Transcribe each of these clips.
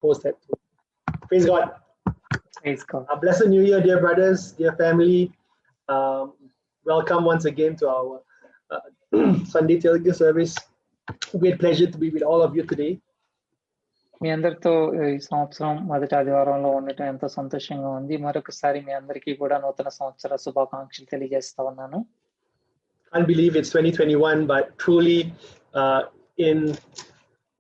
post that too. Praise God. Praise God. A blessed New Year, dear brothers, dear family. Welcome once again to our Sunday Telugu service. Great pleasure to be with all of you today. మీ అందరితో ఈ సంవత్సరం మొదటి ఆదివారంలో ఉండటం ఎంతో సంతోషంగా ఉంది. మరొకసారి మీ అందరికీ కూడా నూతన సంవత్సర శుభాకాంక్షలు తెలియజేస్తా ఉన్నాను. Can't believe it's 2021, but truly in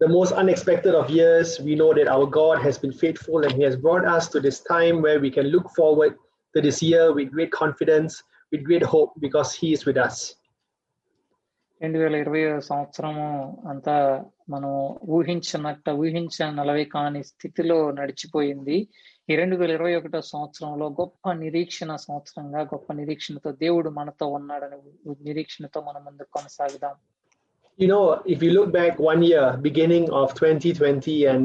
the most unexpected of years, we know that our God has been faithful and He has brought us to this time where we can look forward to this year with great confidence, with great hope, because He is with us. 2020 సంవత్సరము అంతా మనం ఊహించనలవి కాని స్థితిలో నడిచిపోయింది. ఈ 2021 సంవత్సరంలో గొప్ప నిరీక్షణ సంవత్సరంగా, గొప్ప నిరీక్షణతో దేవుడు మనతో ఉన్నాడని నిరీక్షణతో మనం ముందుకు కొనసాగుదాం. You know, if you look back 1 year, beginning of 2020, and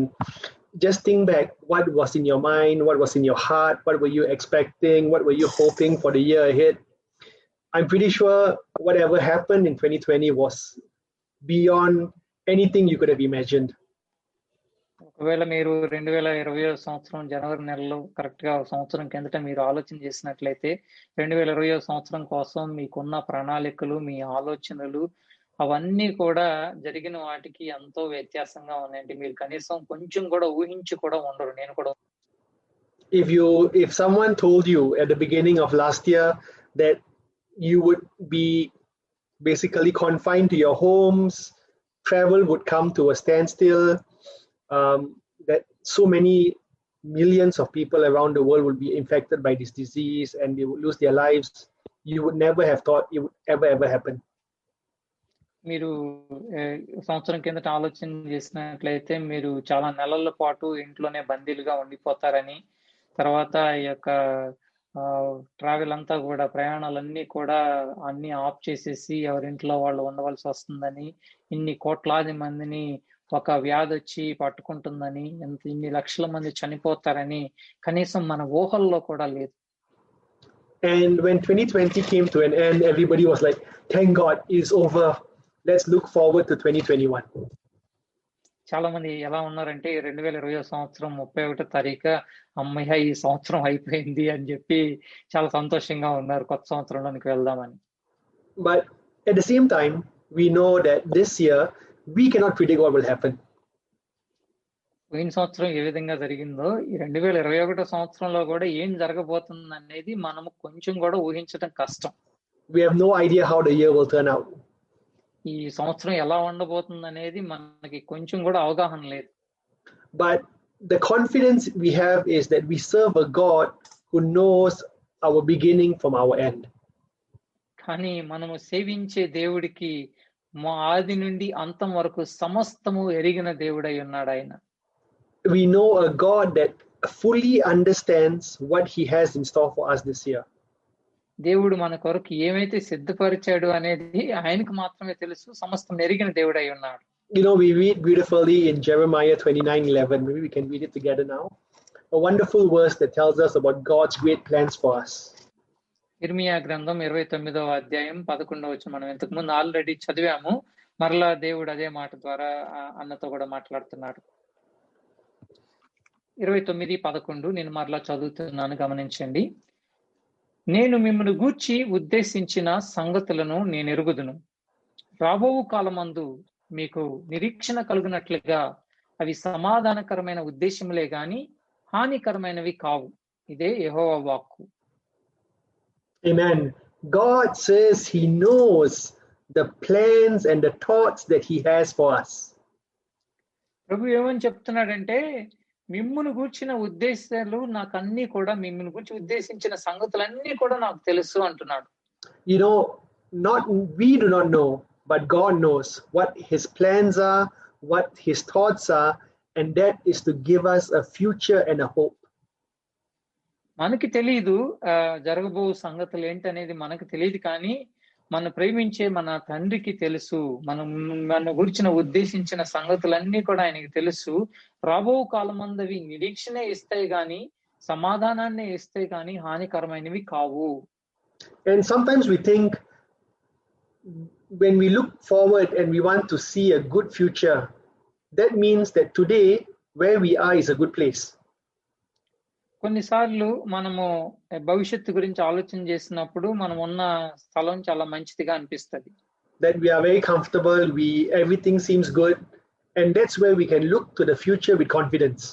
just think back, what was in your mind, what was in your heart, what were you expecting, what were you hoping for the year ahead? I'm pretty sure whatever happened in 2020 was beyond anything you could have imagined. ఒకవేళ మీరు 2020 సంవత్సరం జనవరి నెలలో correct గా సంవత్సరం కిందట మీరు ఆలోచన చేసినట్లయితే 2020 సంవత్సరం కోసం మీకున్న ప్రణాళికలు, మీ ఆలోచనలు అవన్నీ కూడా జరిగిన వాటికి ఎంతో వ్యత్యాసంగా ఉన్నాయండి. మీరు కనీసం కొంచెం కూడా ఊహించి కూడా ఉండరు. నేను కూడా if someone told you at the beginning of last year that you would be basically confined to your homes, travel would come to a standstill, that so many millions of people around the world would be infected by this disease and they would lose their lives, you would never have thought it would ever happen. మీరు సంవత్సరం కిందట ఆలోచన చేసినట్లయితే మీరు చాలా నెలల పాటు ఇంట్లోనే బందీలుగా ఉండిపోతారని, తర్వాత ఈ యొక్క ట్రావెల్ అంతా కూడా, ప్రయాణాలన్నీ కూడా అన్ని ఆఫ్ చేసేసి ఎవరింట్లో వాళ్ళు ఉండవలసి వస్తుందని, ఇన్ని కోట్లాది మందిని ఒక వ్యాధి వచ్చి పట్టుకుంటుందని, ఇన్ని లక్షల మంది చనిపోతారని కనీసం మన ఊహల్లో కూడా లేదు. And when 2020 came to an end, everybody was like, thank God it's over. Let's look forward to 2021. చాలా మంది ఎలా ఉన్నారంటే 2020 సంవత్సరం 31వ తారీఖు అమ్మయ్య ఈ సంవత్సరం అయిపోయింది అని చెప్పి చాలా సంతోషంగా ఉన్నారు, కొత్త సంవత్సరంలోనికి వెళ్దామని. But at the same time, we know that this year we cannot predict what will happen. పోయిన సంవత్సరం ఏ విధంగా జరిగిందో ఈ 2021 సంవత్సరంలో కూడా ఏం జరగబోతుంది అనేది మనము కొంచెం కూడా ఊహించడం కష్టం. We have no idea how the year will turn out. ఈ సంవత్సరం ఎలా ఉండబోతుంది అనేది మనకి కొంచెం కూడా అవగాహన లేదు. But the confidence we have is that we serve a God who knows our beginning from our end. కానీ మనము సేవించే దేవుడికి మా ఆది నుండి అంతం వరకు సమస్తము ఎరిగిన దేవుడై ఉన్నాడు ఆయన. We know a God that fully understands what He has in store for us this year. దేవుడు మన కొరకు ఏమైతే సిద్ధపరిచాడు అనేది ఆయనకు మాత్రమే తెలుసు, సమస్తం ఎరిగిన దేవుడై ఉన్నాడు. You know, we read beautifully in Jeremiah 29:11. Maybe we can read it together now. A wonderful verse that tells us about God's great plans for us. ఇర్మియా గ్రంథం 29వ అధ్యాయం 11వ వచనం మనం ఇంతకు ముందు ఆల్రెడీ చదివాము. మరలా దేవుడు అదే మాట ద్వారా అన్నతో కూడా మాట్లాడుతున్నాడు. 29:11 నేను మరలా చదువుతున్నాను, గమనించండి. నేను మిమ్మల్ని గూర్చి ఉద్దేశించిన సంగతులను నేను ఎరుగుదును. రాబో కాలమందు మీకు నిరీక్షణ కలుగునట్లుగా అవి సమాధానకరమైన ఉద్దేశములే గాని హానికరమైనవి కావు. ఇదే యెహోవా వాక్కు. Amen. God says He knows the plans and the thoughts that He has for us. ప్రభు ఏమని చెప్తున్నాడంటే, మిమ్మును గూర్చిన ఉద్దేశాలు నాకు అన్ని కూడా, మిమ్మును గూర్చి ఉద్దేశించిన సంగతులన్నీ కూడా నాకు తెలుసు అంటున్నాడు. You know, we do not know, but God knows what His plans are, what His thoughts are, and that is to give us a future and a hope. మనకి తెలియదు జరగబో సంగతులు ఏంటనేది మనకు తెలియదు, కానీ మన ప్రేమించే మన తండ్రికి తెలుసు. మన గురించిన ఉద్దేశించిన సంగతులన్నీ కూడా ఆయనకి తెలుసు. రాబో కాలమందవి నిరీక్షణ ఇస్తాయి గాని, సమాధానాన్ని ఇస్తాయి కానీ హానికరమైనవి కావు. And sometimes we think when we look forward and we want to see a good future, that means that today where we are is a good place. కొన్నిసార్లు మనము భవిష్యత్తు గురించి ఆలోచన చేసినప్పుడు మనం ఉన్న స్థలం చాలా మంచిదిగా అనిపిస్తుంది. That we are very comfortable, everything seems good, and that's where we can look to the future with confidence.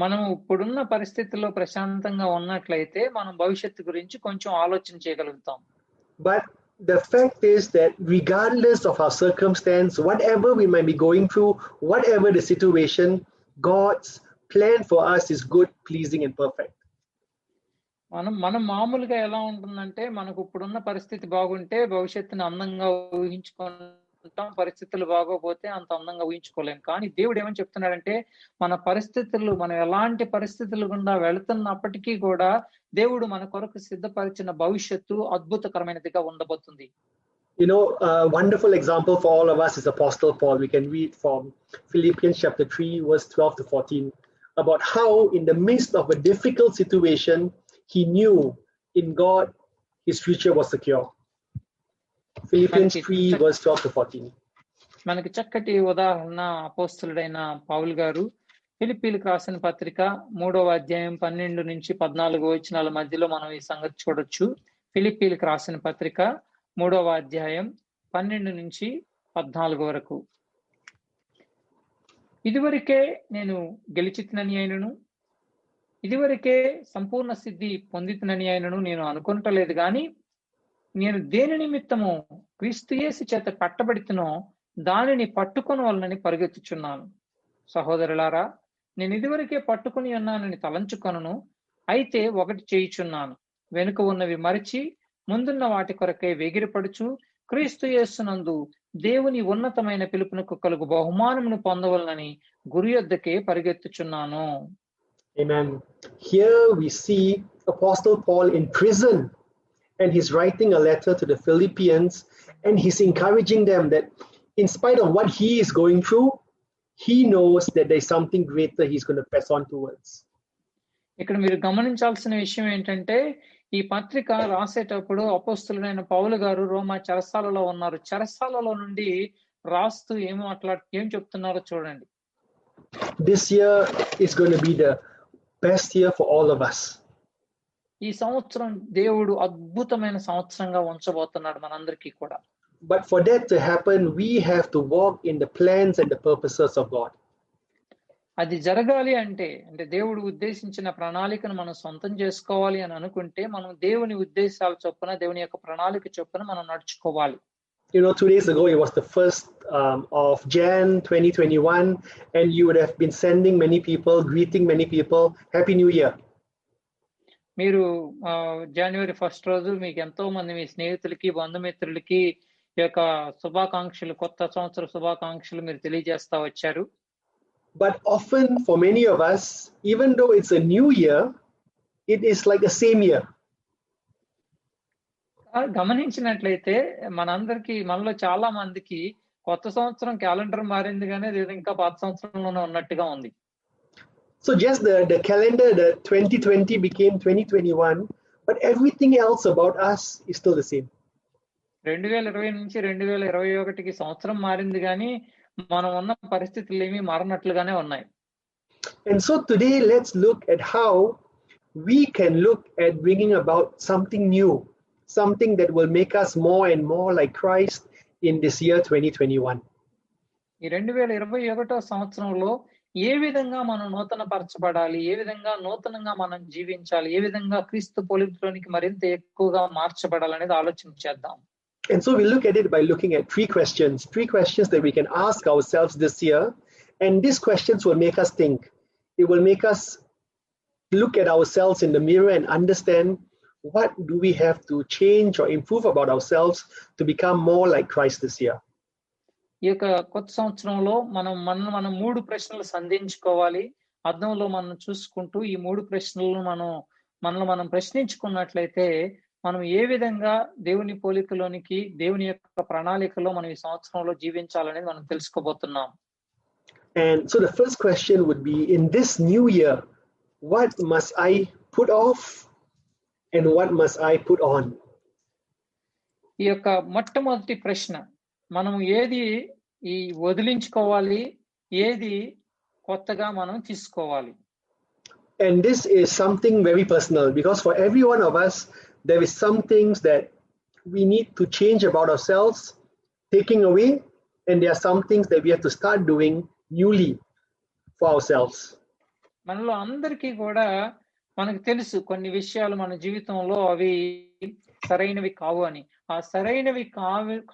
మనం ఇప్పుడున్న పరిస్థితుల్లో ప్రశాంతంగా ఉన్నట్లయితే మనం భవిష్యత్తు గురించి కొంచెం ఆలోచన చేయగలుగుతాం. But the fact is that regardless of our circumstance, whatever we might be going through, whatever the situation, God's plan for us is good, pleasing and perfect. మనం మామూలుగా ఎలా ఉంటుందంటే మనకు ఇప్పుడున్న పరిస్థితి బాగుంటే భవిష్యత్తుని అందంగా ఊహించుకుంటాం, పరిస్థితులు బాగోపోతే అంత అందంగా ఊహించుకోలేం. కానీ దేవుడు ఏమని చెప్తున్నాడంటే మన పరిస్థితులు, మనం ఎలాంటి పరిస్థితులు గుండా వెళుతున్నప్పటికీ కూడా దేవుడు మన కొరకు సిద్ధపరిచిన భవిష్యత్తు అద్భుతకరమైనదిగా ఉండబోతుంది. You know, a wonderful example for all of us is Apostle Paul. We can read from Philippians chapter 3, verse 12 to 14, about how in the midst of a difficult situation, he knew in God his future was secure. Philippians 3, verse 12 to 14. మనకి చక్కటి ఉదాహరణ అపోస్తలుడైన పౌలు గారు ఫిలిప్పీలకు రాసిన పత్రిక 3వ అధ్యాయం 12 నుంచి 14 వచనాల మధ్యలో మనం ఈ సంగతి చూడొచ్చు. ఫిలిప్పీలకు రాసిన పత్రిక 3వ అధ్యాయం 12 నుంచి 14 వరకు. ఇదివరకే నేను గెలిచితినని అయినను, ఇదివరకే సంపూర్ణ సిద్ధి పొందితినని అయినను నేను అనుకుంటలేదు గాని, నేను దేని నిమిత్తము క్రీస్తు యేసు చేత పట్టబడితినో దానిని పట్టుకొనవలనని పరిగెత్తుచున్నాను. సహోదరులారా, నేను ఇదివరకే పట్టుకుని ఉన్నానని తలంచుకొనను, అయితే ఒకటి చేయుచున్నాను, వెనుక ఉన్నవి మరిచి ముందున్న వాటి కొరకై వెగిరిపడుచు క్రీస్తు యేసునందు దేవుని ఉన్నతమైన పిలుపునకు కలుగు బహుమానమును పొందవలనని గురి యొద్దకే పరిగెత్తుచున్నాను. Amen. Here we see Apostle Paul in prison, and he's writing a letter to the Philippians, and he's encouraging them that in spite of what he is going through, he knows that there's something greater he's going to press on towards. ఇక్కడ మీరు గమనించాల్సిన విషయం ఏంటంటే ఈ పత్రిక రాసేటప్పుడు అపోస్తలుడైన పౌలు గారు రోమా చెరసాలలో ఉన్నారు. చెరసాలలో నుండి రాస్తూ ఏం చెప్తున్నారో చూడండి. This year is going to be the best year for all of us. ఈ సంవత్సరం దేవుడు అద్భుతమైన సంవత్సరంగా ఉంచబోతున్నాడు మనందరికీ కూడా. But for that to happen, we have to walk in the plans and the purposes of God. అది జరగాలి అంటే దేవుడు ఉద్దేశించిన ప్రణాళికను మనం సొంతం చేసుకోవాలి అని అనుకుంటే మనం దేవుని ఉద్దేశాల చొప్పున, దేవుని యొక్క ప్రణాళిక చొప్పున మనం నడుచుకోవాలి. You know, 2 days ago, it was the 1st of Jan 2021, and you would have been sending many people, greeting many people, Happy New Year. మీరు జనవరి 1 రోజు మీకు ఎంతో మంది మీ స్నేహితులకి, బంధుమిత్రులకి ఈ యొక్క శుభాకాంక్షలు, కొత్త సంవత్సర శుభాకాంక్షలు మీరు తెలియజేస్తా వచ్చారు. But often for many of us, even though it's a new year, it is like the same year. గమనించినట్లయితే మనలో చాలా మందికి కొత్త సంవత్సరం క్యాలెండర్ మారింది కానీ అది ఇంకా పాత సంవత్సరంలోనే ఉన్నట్టుగా ఉంది. So just the calendar, the 2020 became 2021, but everything else about us is still the same. 2020 నుంచి 2021కి సంవత్సరం మారింది కానీ మనం ఉన్న పరిస్థితులు ఏమీ మారనట్లుగానే ఉన్నాయి. And so today let's look at how we can look at bringing about something new, something that will make us more and more like Christ in this year 2021. ఈ 2021వ సంవత్సరంలో ఏ విధంగా మనం నూతన పరచబడాలి, ఏ విధంగా నూతనంగా మనం జీవించాలి, ఏ విధంగా క్రీస్తు పోలికలోనికి మరింత ఎక్కువగా మార్చబడాలి అనేది ఆలోచన చేద్దాం. And so we look at it by looking at three questions that we can ask ourselves this year. And these questions will make us think. It will make us look at ourselves in the mirror and understand what do we have to change or improve about ourselves to become more like Christ this year. ఈ యొక్క కొత్త సంవత్సరంలో మనం 3 ప్రశ్నలు సంధించుకోవాలి. అద్దంలో మనం చూసుకుంటూ ఈ 3 ప్రశ్నలను మనం ప్రశ్నించుకున్నట్లయితే మనం ఏ విధంగా దేవుని పోలికలోనికి, దేవుని యొక్క ప్రణాళికలో మనం ఈ సంవత్సరంలో జీవించాలనేది మనం తెలుసుకోబోతున్నాం. And so the first question would be, in this new year, what must I put off and what must I put on? ఈ యొక్క మొట్టమొదటి ప్రశ్న, మనం ఏది వదిలించుకోవాలి, ఏది కొత్తగా మనం తీసుకోవాలి. And this is something very personal, because for every one of us, there is some things that we need to change about ourselves, taking away, and there are some things that we have to start doing newly for ourselves. మనలో అందరికీ కూడా మనకు తెలుసు కొన్ని విషయాలు మన జీవితంలో అవి సరైనవి కావు అని. ఆ సరైనవి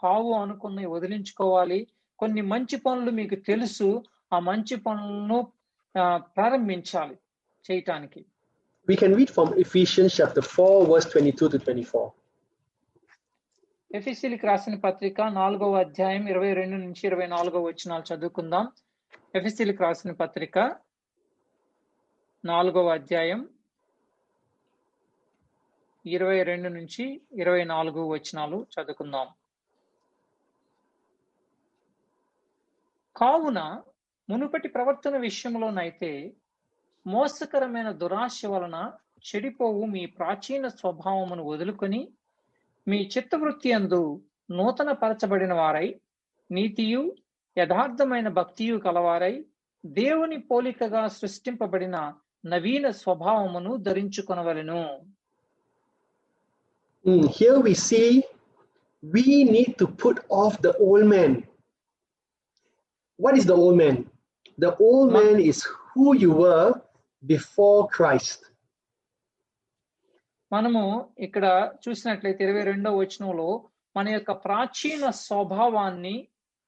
కావు అనుకున్నవి వదిలించుకోవాలి. కొన్ని మంచి పనులు మీకు తెలుసు, ఆ మంచి పనులను ప్రారంభించాలి చేయటానికి. We can read from Ephesians chapter 4 verse 22 to 24. ఎఫెసీయులకు రాసిన పత్రిక 4వ అధ్యాయం 22 నుంచి 24 వచనాలు చదువుకుందాం. ఎఫెసీయులకు రాసిన పత్రిక 4వ అధ్యాయం 22 నుంచి 24 వచనాలు చదువుకుందాం. కావున మునుపటి ప్రవర్తన విషయంలోనైతే మోసకరమైన దురాశ వలన చెడిపోవు మీ ప్రాచీన స్వభావమును వదులుకొని మీ చిత్తవృత్తి యందు నూతన పరచబడిన వారై నీతియు యథార్థమైన భక్తియు కలవారై దేవుని పోలికగా సృష్టింపబడిన నవీన స్వభావమును ధరించుకొనవలెను. Here we see we need to put off the old man. What is the old man? The old man is who you were before Christ. మనము ఇక్కడ చూసినట్లయితే 22వ వచనంలో మన యొక్క ప్రాచీన స్వభావాన్ని,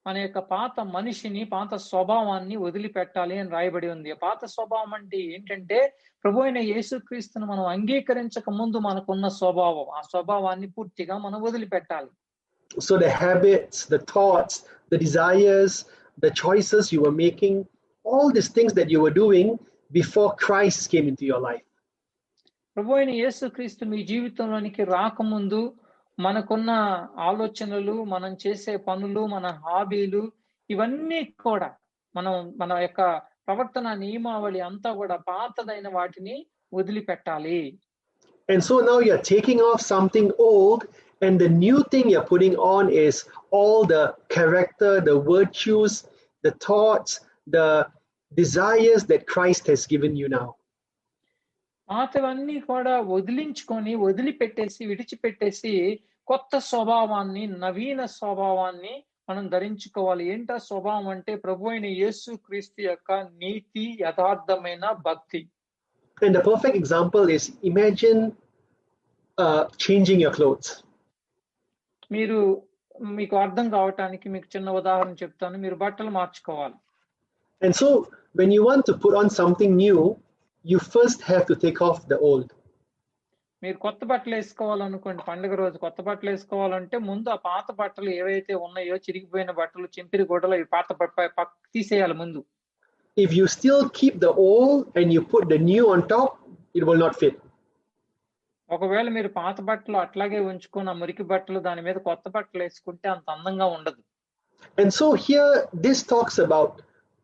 మన యొక్క పాత మనిషిని, పాత స్వభావాన్ని వదిలిపెట్టాలి అని రాయబడి ఉంది. పాత స్వభావం అంటే ఏంటంటే ప్రభు అయిన యేసుక్రీస్తును మనం అంగీకరించక ముందు మనకున్న స్వభావం, ఆ స్వభావాన్ని పూర్తిగా మనం వదిలిపెట్టాలి. So the habits, the thoughts, the desires, the choices you were making, all these things that you were doing before Christ came into your life. ప్రభు అయిన యేసుక్రీస్తు మీ జీవితంలోనికి రాకముందు మనకున్న ఆలోచనలు, మనం చేసే పనులు, మన హాబీలు, ఇవన్నీ కూడా మన యొక్క ప్రవర్తన నియమావళి అంతా కూడా పాతదైన వాటిని వదిలిపెట్టాలి. And so now you're taking off something old, and the new thing you're putting on is all the character, the virtues, the thoughts, the desires that Christ has given you now. పాతవన్నీ కూడా వదిలించుకొని, వదిలిపెట్టేసి, విడిచిపెట్టేసి కొత్త స్వభావాన్ని, నవీన స్వభావాన్ని మనం ధరించుకోవాలి. ఏంటా స్వభావం అంటే ప్రభు అయిన యేసుక్రీస్తు యొక్క నీతి, యథార్థమైన భక్తి. And the perfect example is, imagine changing your clothes. మీకు అర్థం కావటానికి మీకు చిన్న ఉదాహరణ చెప్తాను. మీరు బట్టలు మార్చుకోవాలి. And so when you want to put on something new, you first have to take off the old. మీరు కొత్త బట్టలు వేసుకోవాలనుకోండి, పండుగ రోజు కొత్త బట్టలు వేసుకోవాలంటే ముందు ఆ పాత బట్టలు ఏవైతే ఉన్నాయో, చిరిగిపోయిన బట్టలు, చింపిరి గుడ్డలు, ఈ పాత తీసేయాలి ముందు. If you still keep the old and you put the new on top, it will not fit. ఒకవేళ మీరు పాత బట్టలు అట్లాగే ఉంచుకున్న మురికి బట్టలు దాని మీద కొత్త బట్టలు వేసుకుంటే అంత అందంగా ఉండదు. And so here this talks about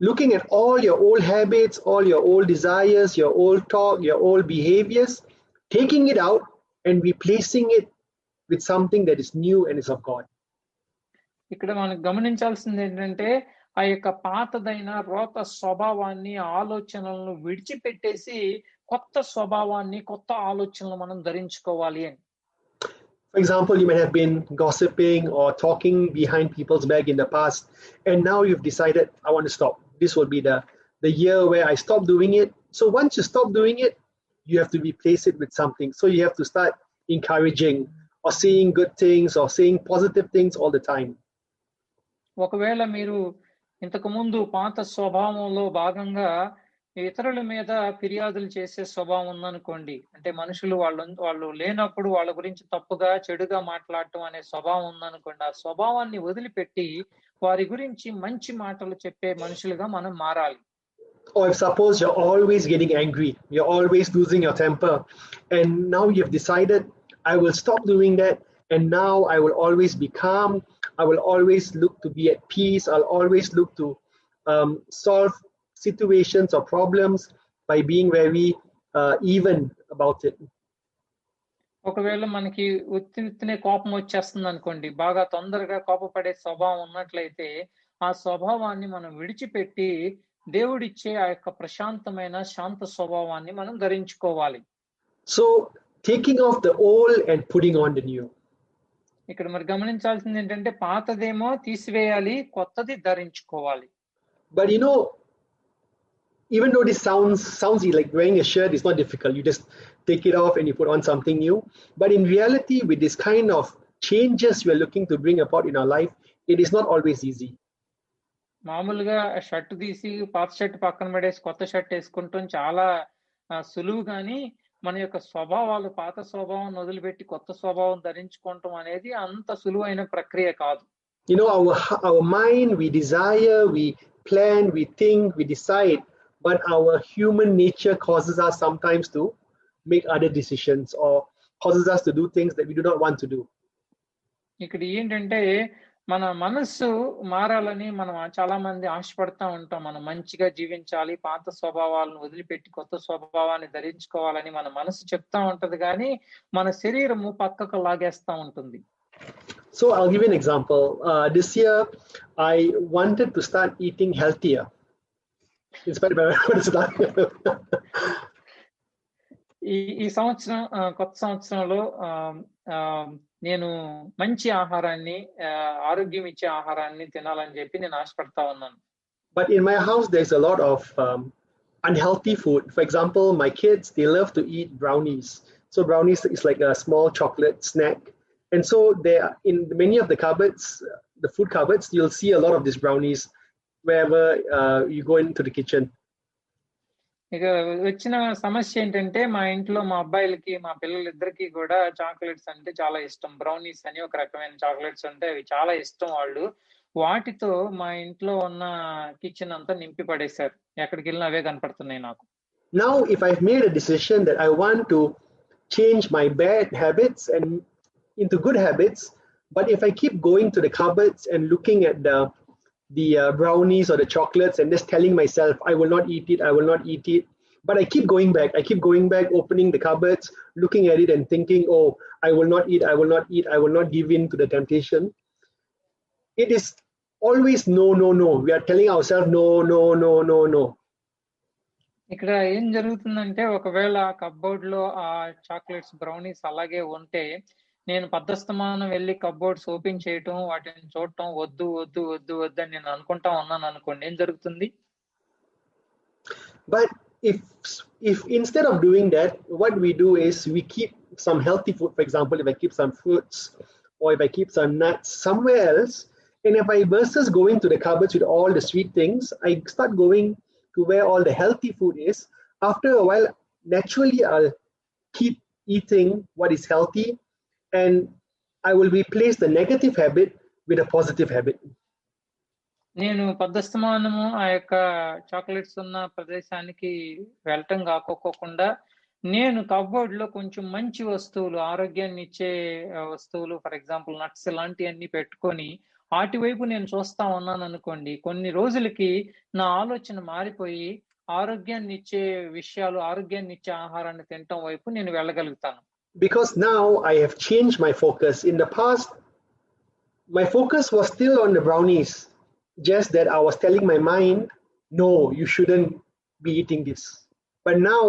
looking at all your old habits, all your old desires, your old talk, your old behaviors, taking it out and replacing it with something that is new and is of God. ఇక్కడ మనం గమనించాల్సింది ఏంటంటే ఆ యొక్క పాతదైన రోత స్వభావాన్ని, ఆలోచనలను విడిచిపెట్టేసి కొత్త స్వభావాన్ని, కొత్త ఆలోచనలు మనం ధరించుకోవాలి అని. For example, you might have been gossiping or talking behind people's back in the past, and now you've decided, I want to stop. This will be the year where I stop doing it. So once you stop doing it, you have to replace it with something. So you have to start encouraging or saying good things or saying positive things all the time. ఒకవేళ మీరు ఇంతకు ముందు పాత స్వభావంలో భాగంగా ఇతరుల మీద ఫిర్యాదులు చేసే స్వభావం ఉందనుకోండి, అంటే మనుషులు వాళ్ళు లేనప్పుడు వాళ్ళ గురించి తప్పుగా, చెడుగా మాట్లాడటం అనే స్వభావం ఉందనుకోండి, ఆ స్వభావాన్ని వదిలిపెట్టి వారి గురించి మంచి మాటలు చెప్పే మనుషులుగా మనం మారాలి. Or if suppose you're always getting angry, you're always losing your temper, and now you've decided, I will stop doing that, and now I will always be calm, I will always look to be at peace, I'll always look to solve situations or problems by being very even about it. ఒకవేళ మనకి ఉత్తినే కోపం వచ్చేస్తుంది అనుకోండి, బాగా తొందరగా కోపపడే స్వభావం ఉన్నట్లయితే ఆ స్వభావాన్ని మనం విడిచిపెట్టి దేవుడిచ్చే ఆ యొక్క ప్రశాంతమైన శాంత స్వభావాన్ని మనం ధరించుకోవాలి. So taking off the old and putting on the new. ఇక్కడ మరి గమనించాల్సింది ఏంటంటే పాతదేమో తీసివేయాలి, కొత్తది ధరించుకోవాలి. But you know, even though this sounds like wearing a shirt is not difficult, you just take it off and you put on something new. But in reality, with this kind of changes we are looking to bring about in our life, it is not always easy. మామూలుగా shirt తీసి పాత shirt పక్కన పడేసి కొత్త shirt వేసుకుంటాం చాలా సులువు, కానీ మన యొక్క స్వభావాలు, పాత స్వభావం వదిలిపెట్టి కొత్త స్వభావం ధరించుకోవటం అనేది అంత సులువైన ప్రక్రియ కాదు. You know, our mind, we desire, we plan, we think, we decide, but our human nature causes us sometimes to make other decisions or causes us to do things that we do not want to do. ఇక్కడ ఏంటంటే మన మనస్సు మారాలని మనం చాలా మంది ఆశపడతా ఉంటాం. మనం మంచిగా జీవించాలి, పాత స్వభావాలను వదిలిపెట్టి కొత్త స్వభావాన్ని ధరించుకోవాలని మన మనసు చెప్తా ఉంటది, కానీ మన శరీరము పక్కకు లాగేస్తా ఉంటుంది. So I'll give you an example. This year, I wanted to start eating healthier. In spite of ఈ సంవత్సరం కొత్త సంవత్సరంలో నేను మంచి ఆహారాన్ని, ఆరోగ్యం ఇచ్చే ఆహారాన్ని తినాలని చెప్పి నేను ఆశపడతా ఉన్నాను. But in my house, there's a lot of unhealthy food. For example, my kids, they love to eat brownies. So brownies is like a small chocolate snack. And so there, in many of the cupboards, the food cupboards, you'll see a lot of these brownies wherever you go into the kitchen. ఇక వచ్చిన సమస్య ఏంటంటే మా ఇంట్లో మా అబ్బాయిలకి, మా పిల్లలిద్దరికి కూడా చాక్లెట్స్ అంటే చాలా ఇష్టం. బ్రౌనీస్ అని ఒక రకమైన చాక్లెట్స్ ఉంటాయి, అవి చాలా ఇష్టం వాళ్ళు. వాటితో మా ఇంట్లో ఉన్న కిచెన్ అంతా నింపి పడేశారు. ఎక్కడికి వెళ్ళినా అవే కనపడుతున్నాయి నాకు. Now, if I've made a decision that I want to change my bad habits and into good habits, but if I keep going to the cupboards and looking at the brownies or the chocolates and just telling myself I will not eat it, I will not eat it, but I keep going back, opening the cupboards, looking at it and thinking, oh, I will not eat, I will not eat, I will not give in to the temptation. It is always no. We are telling ourselves no. ఇక్కడ ఏం జరుగుతుందంటే, ఒకవేళ cupboard లో ఆ chocolates, brownies అలాగే ఉంటే నేను పద్దస్తమానం వెళ్ళి కప్బోర్డ్స్ ఓపెన్ చేయటం, వాటిని చూడటం, వద్దు అని నేను అనుకుంటా ఉన్నాను అనుకోండి, ఏం జరుగుతుంది? But if instead of doing that, what we do is we keep some healthy food. For example, if I keep some fruits or if I keep some nuts somewhere else, and if I versus going to the cupboards with all the sweet things, I start going to where all the healthy food is. After a while, naturally, I'll keep eating what is healthy, and I will replace the negative habit with a positive habit. నేను పద్దస్తమానము ఆ యొక్క chocolates ఉన్న ప్రదేశానికి వెళ్ళటం కాకోకుండా నేను cupboard లో కొంచెం మంచి వస్తువులు, ఆరోగ్యాన్ని ఇచ్చే వస్తువులు, ఫర్ ఎగ్జాంపుల్ నట్స్ ఇలాంటివన్నీ పెట్టుకొని వాటి వైపు నేను చూస్తా ఉన్నాను అనుకోండి, కొన్ని రోజులకి నా ఆలోచన మారిపోయి ఆరోగ్యాన్ని ఇచ్చే విషయాలు, ఆరోగ్యాన్ని ఇచ్చే ఆహారాన్ని తినటం వైపు నేను వెళ్ళగలుగుతాను. Because now I have changed my focus. In the past, my focus was still on the brownies, just that I was telling my mind, no, you shouldn't be eating this. But now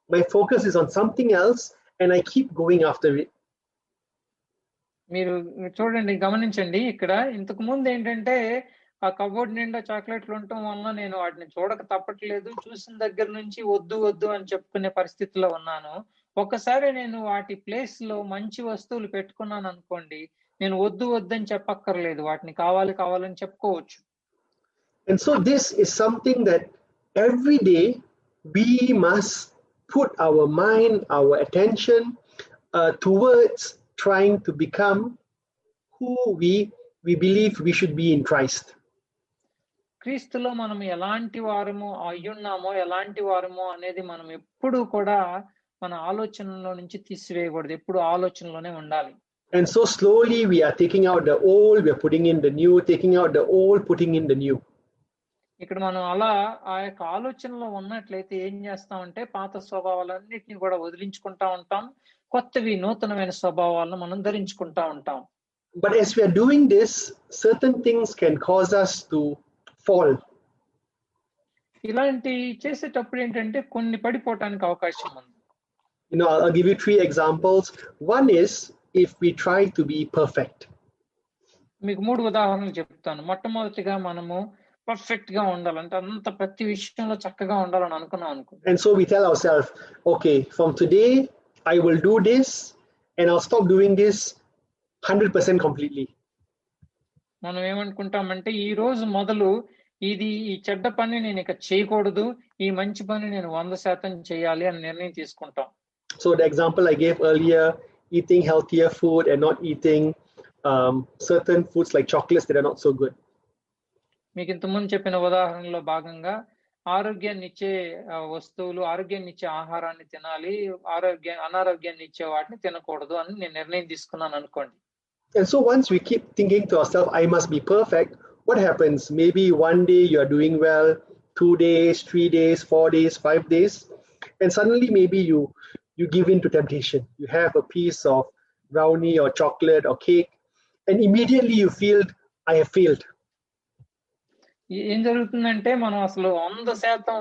my focus is on something else and I keep going after it. మీరు చూడండి, గమనించండి, ఇక్కడ ఇంతకు ముందు ఏంటంటే ఆ cupboard నిండా చాక్లెట్లు ఉండటం వల్ల నేను వాటిని చూడక తప్పట్లేదు, చూసిన దగ్గర నుంచి వద్దు అని చెప్పుకునే పరిస్థితిలో ఉన్నాను. ఒక్కసారి నేను వాటి ప్లేస్ లో మంచి వస్తువులు పెట్టుకున్నాను అనుకోండి, నేను వద్దు అని చెప్పక్కర్లేదు, వాటిని కావాలని చెప్పుకోవచ్చు. And so this is something that every day we must put our mind, our attention towards trying to become who we believe we should be in Christ. క్రీస్తులో మనం ఎలాంటి వారము అయ్యున్నామో, ఎలాంటి వారమో అనేది మనం ఎప్పుడు కూడా మన ఆలోచనలో నుంచి తీసివేయకూడదు, ఎప్పుడు ఆలోచనలోనే ఉండాలి. And so slowly we are taking out the old, we are putting in the new, taking out the old, putting in the new. ఇక్కడ మనం అలా ఆ యొక్క ఆలోచనలో ఉన్నట్లయితే ఏం చేస్తామంటే పాత స్వభావాలన్నిటిని కూడా వదిలించుకుంటా ఉంటాం, కొత్తవి నూతనమైన స్వభావాలను మనం ధరించుకుంటా ఉంటాం. But as we are doing this, certain things can cause us to fall. ఇలాంటి చేసేటప్పుడు ఏంటంటే కొన్ని పడిపోవటానికి అవకాశం ఉంది. I'll give you 3 examples. One is if we try to be perfect. మీకు 3 ఉదాహరణలు చెప్తాను. మొట్టమొదటిగా మనము పర్ఫెక్ట్ గా ఉండాలంటే అంత ప్రతి విషయంలో చక్కగా ఉండాలని అనుకున్నాం అనుకో. And so we tell ourselves, okay, from today I will do this and I'll stop doing this 100% completely. మనం ఏమనుకుంటామంటే ఈ రోజు మొదలు ఈ చెడ్డ పని నేను ఇక చేయకూడదు, ఈ మంచి పని నేను 100% చేయాలి అని నిర్ణయం తీసుకుంటాం. So the example I gave earlier, eating healthier food and not eating certain foods like chocolates that are not so good. మీకు ఇంతకుముందు చెప్పిన ఉదాహరణలో భాగంగా ఆరోగ్యాన్ని ఇచ్చే వస్తువులు, ఆరోగ్యాన్ని ఇచ్చే ఆహారాన్ని తినాలి, అనారోగ్యాన్ని ఇచ్చే వాటిని తినకూడదు అని నేను నిర్ణయం తీసుకున్నాను అనుకోండి. And so once we keep thinking to ourselves, I must be perfect, what happens? Maybe one day you are doing well, 2 days, 3 days, 4 days, 5 days, and suddenly maybe you give in to temptation. You have a piece of brownie or chocolate or cake, and immediately you feel, I have failed. ఏం జరుగుతుందంటే మనం అసలు 100%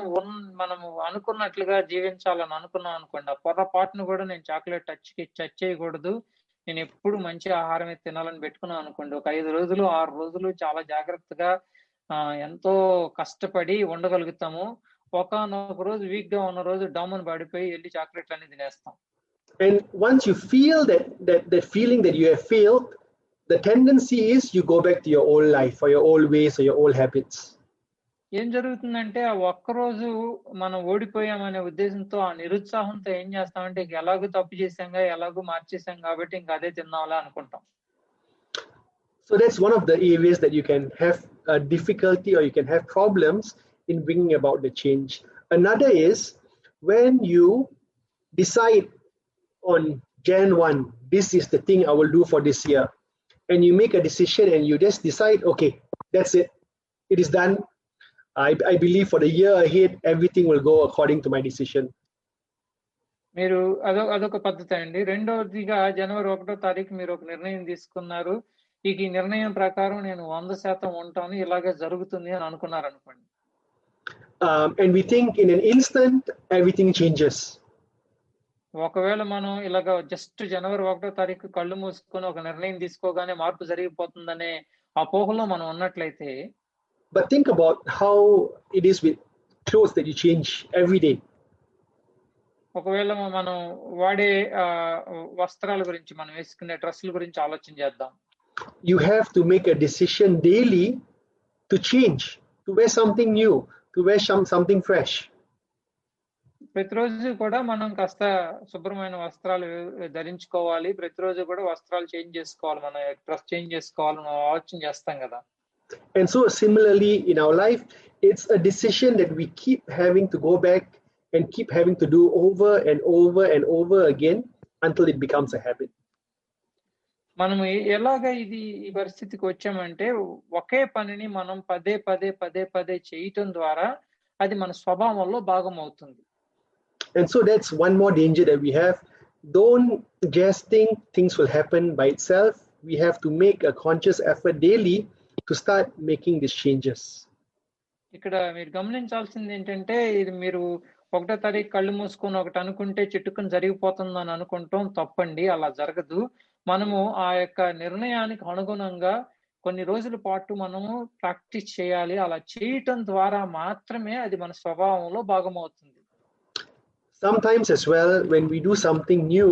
మనము అనుకున్నట్లుగా జీవించాలని అనుకున్నాం అనుకోండి, ఆ పొరపాటును కూడా నేను చాక్లెట్ టచ్ చేయకూడదు, నేను ఎప్పుడు మంచి ఆహారమే తినాలని పెట్టుకున్నాను అనుకోండి, ఒక 5 రోజులు 6 రోజులు చాలా జాగ్రత్తగా ఎంతో కష్టపడి ఉండగలుగుతాము. ఒకనొక రోజు వీక్ గా ఉన్న రోజు డౌన్ పడిపోయి వెళ్ళి చాక్లెట్లు అన్ని తినేస్తాం. And once you feel that feeling that you have failed, the tendency is you go back to your old life or your old ways or your old habits. ఏం జరుగుతుందంటే ఆ ఒక్కరోజు మనం ఓడిపోయామనే ఉద్దేశంతో, ఆ నిరుత్సాహంతో ఏం చేస్తామంటే ఎలాగో తప్పు చేసాంగా, ఎలాగో మార్చేసాం కాబట్టి ఇంకా అదే తిన్నాంలా అనుకుంటాం. So that's one of the areas that you can have a difficulty or you can have problems in bringing about the change. Another is when you decide on Jan 1, this is the thing I will do for this year. And you make a decision and you just decide, okay, that's it. It is done. I believe for the year ahead, everything will go according to my decision. మీరు అదొక పద్ధతి అండి. రెండవదిగా జనవరి 1వ తారీఖు మీరు ఒక నిర్ణయం తీసుకున్నారు, ఈ నిర్ణయం ప్రకారం నేను 100% ఉంటాను, ఇలాగే జరుగుతుంది అని అనుకున్నారు అనుకోండి. And we think in an instant, everything changes. ఒకవేళ మనం ఇలాగ జస్ట్ జనవరి 1వ తారీఖు కళ్ళు మూసుకొని ఒక నిర్ణయం తీసుకోగానే మార్పు జరిగిపోతుందనే అపోహలో మనం ఉన్నట్లయితే. But think about how it is with clothes that you change every day. ఒకవేళ మనం వాడే వస్త్రాల గురించి, మనం వేసుకునే డ్రెస్సుల గురించి ఆలోచన చేద్దాం. You have to make a decision daily to change, to wear something new, to wear something fresh. ప్రతిరోజు కూడా మనం కాస్త శుభ్రమైన వస్త్రాలు ధరించుకోవాలి, ప్రతిరోజు కూడా వస్త్రాలు చేంజ్ చేసుకోవాలి, మన డ్రెస్ చేంజ్ చేసుకోవాలి, మనం ఆలోచన చేస్తాం కదా. And so similarly in our life, it's a decision that we keep having to go back and keep having to do over and over and over again until it becomes a habit. మనము ఎలాగ ఈ పరిస్థితికి వచ్చామంటే, ఒకే పనిని మనం పదే చేయటం ద్వారా అది మన స్వభావంలో భాగం అవుతుంది. And so that's one more danger that we have. Don't just think things will happen by itself. We have to make a conscious effort daily to start making these changes. ఇక్కడ మీరు గమనించాల్సింది ఏంటంటే, ఇది మీరు 1వ తారీఖు కళ్ళు మూసుకొని ఒకటి అనుకుంటే చిట్టుకుని జరిగిపోతుందని అనుకుంటాం తప్పండి, అలా జరగదు. మనము ఆ యొక్క నిర్ణయానికి అనుగుణంగా కొన్ని రోజుల పాటు మనము ప్రాక్టీస్ చేయాలి. అలా చేయటం ద్వారా మాత్రమే అది మన స్వభావంలో భాగం అవుతుంది. Sometimes as well, when we do something new,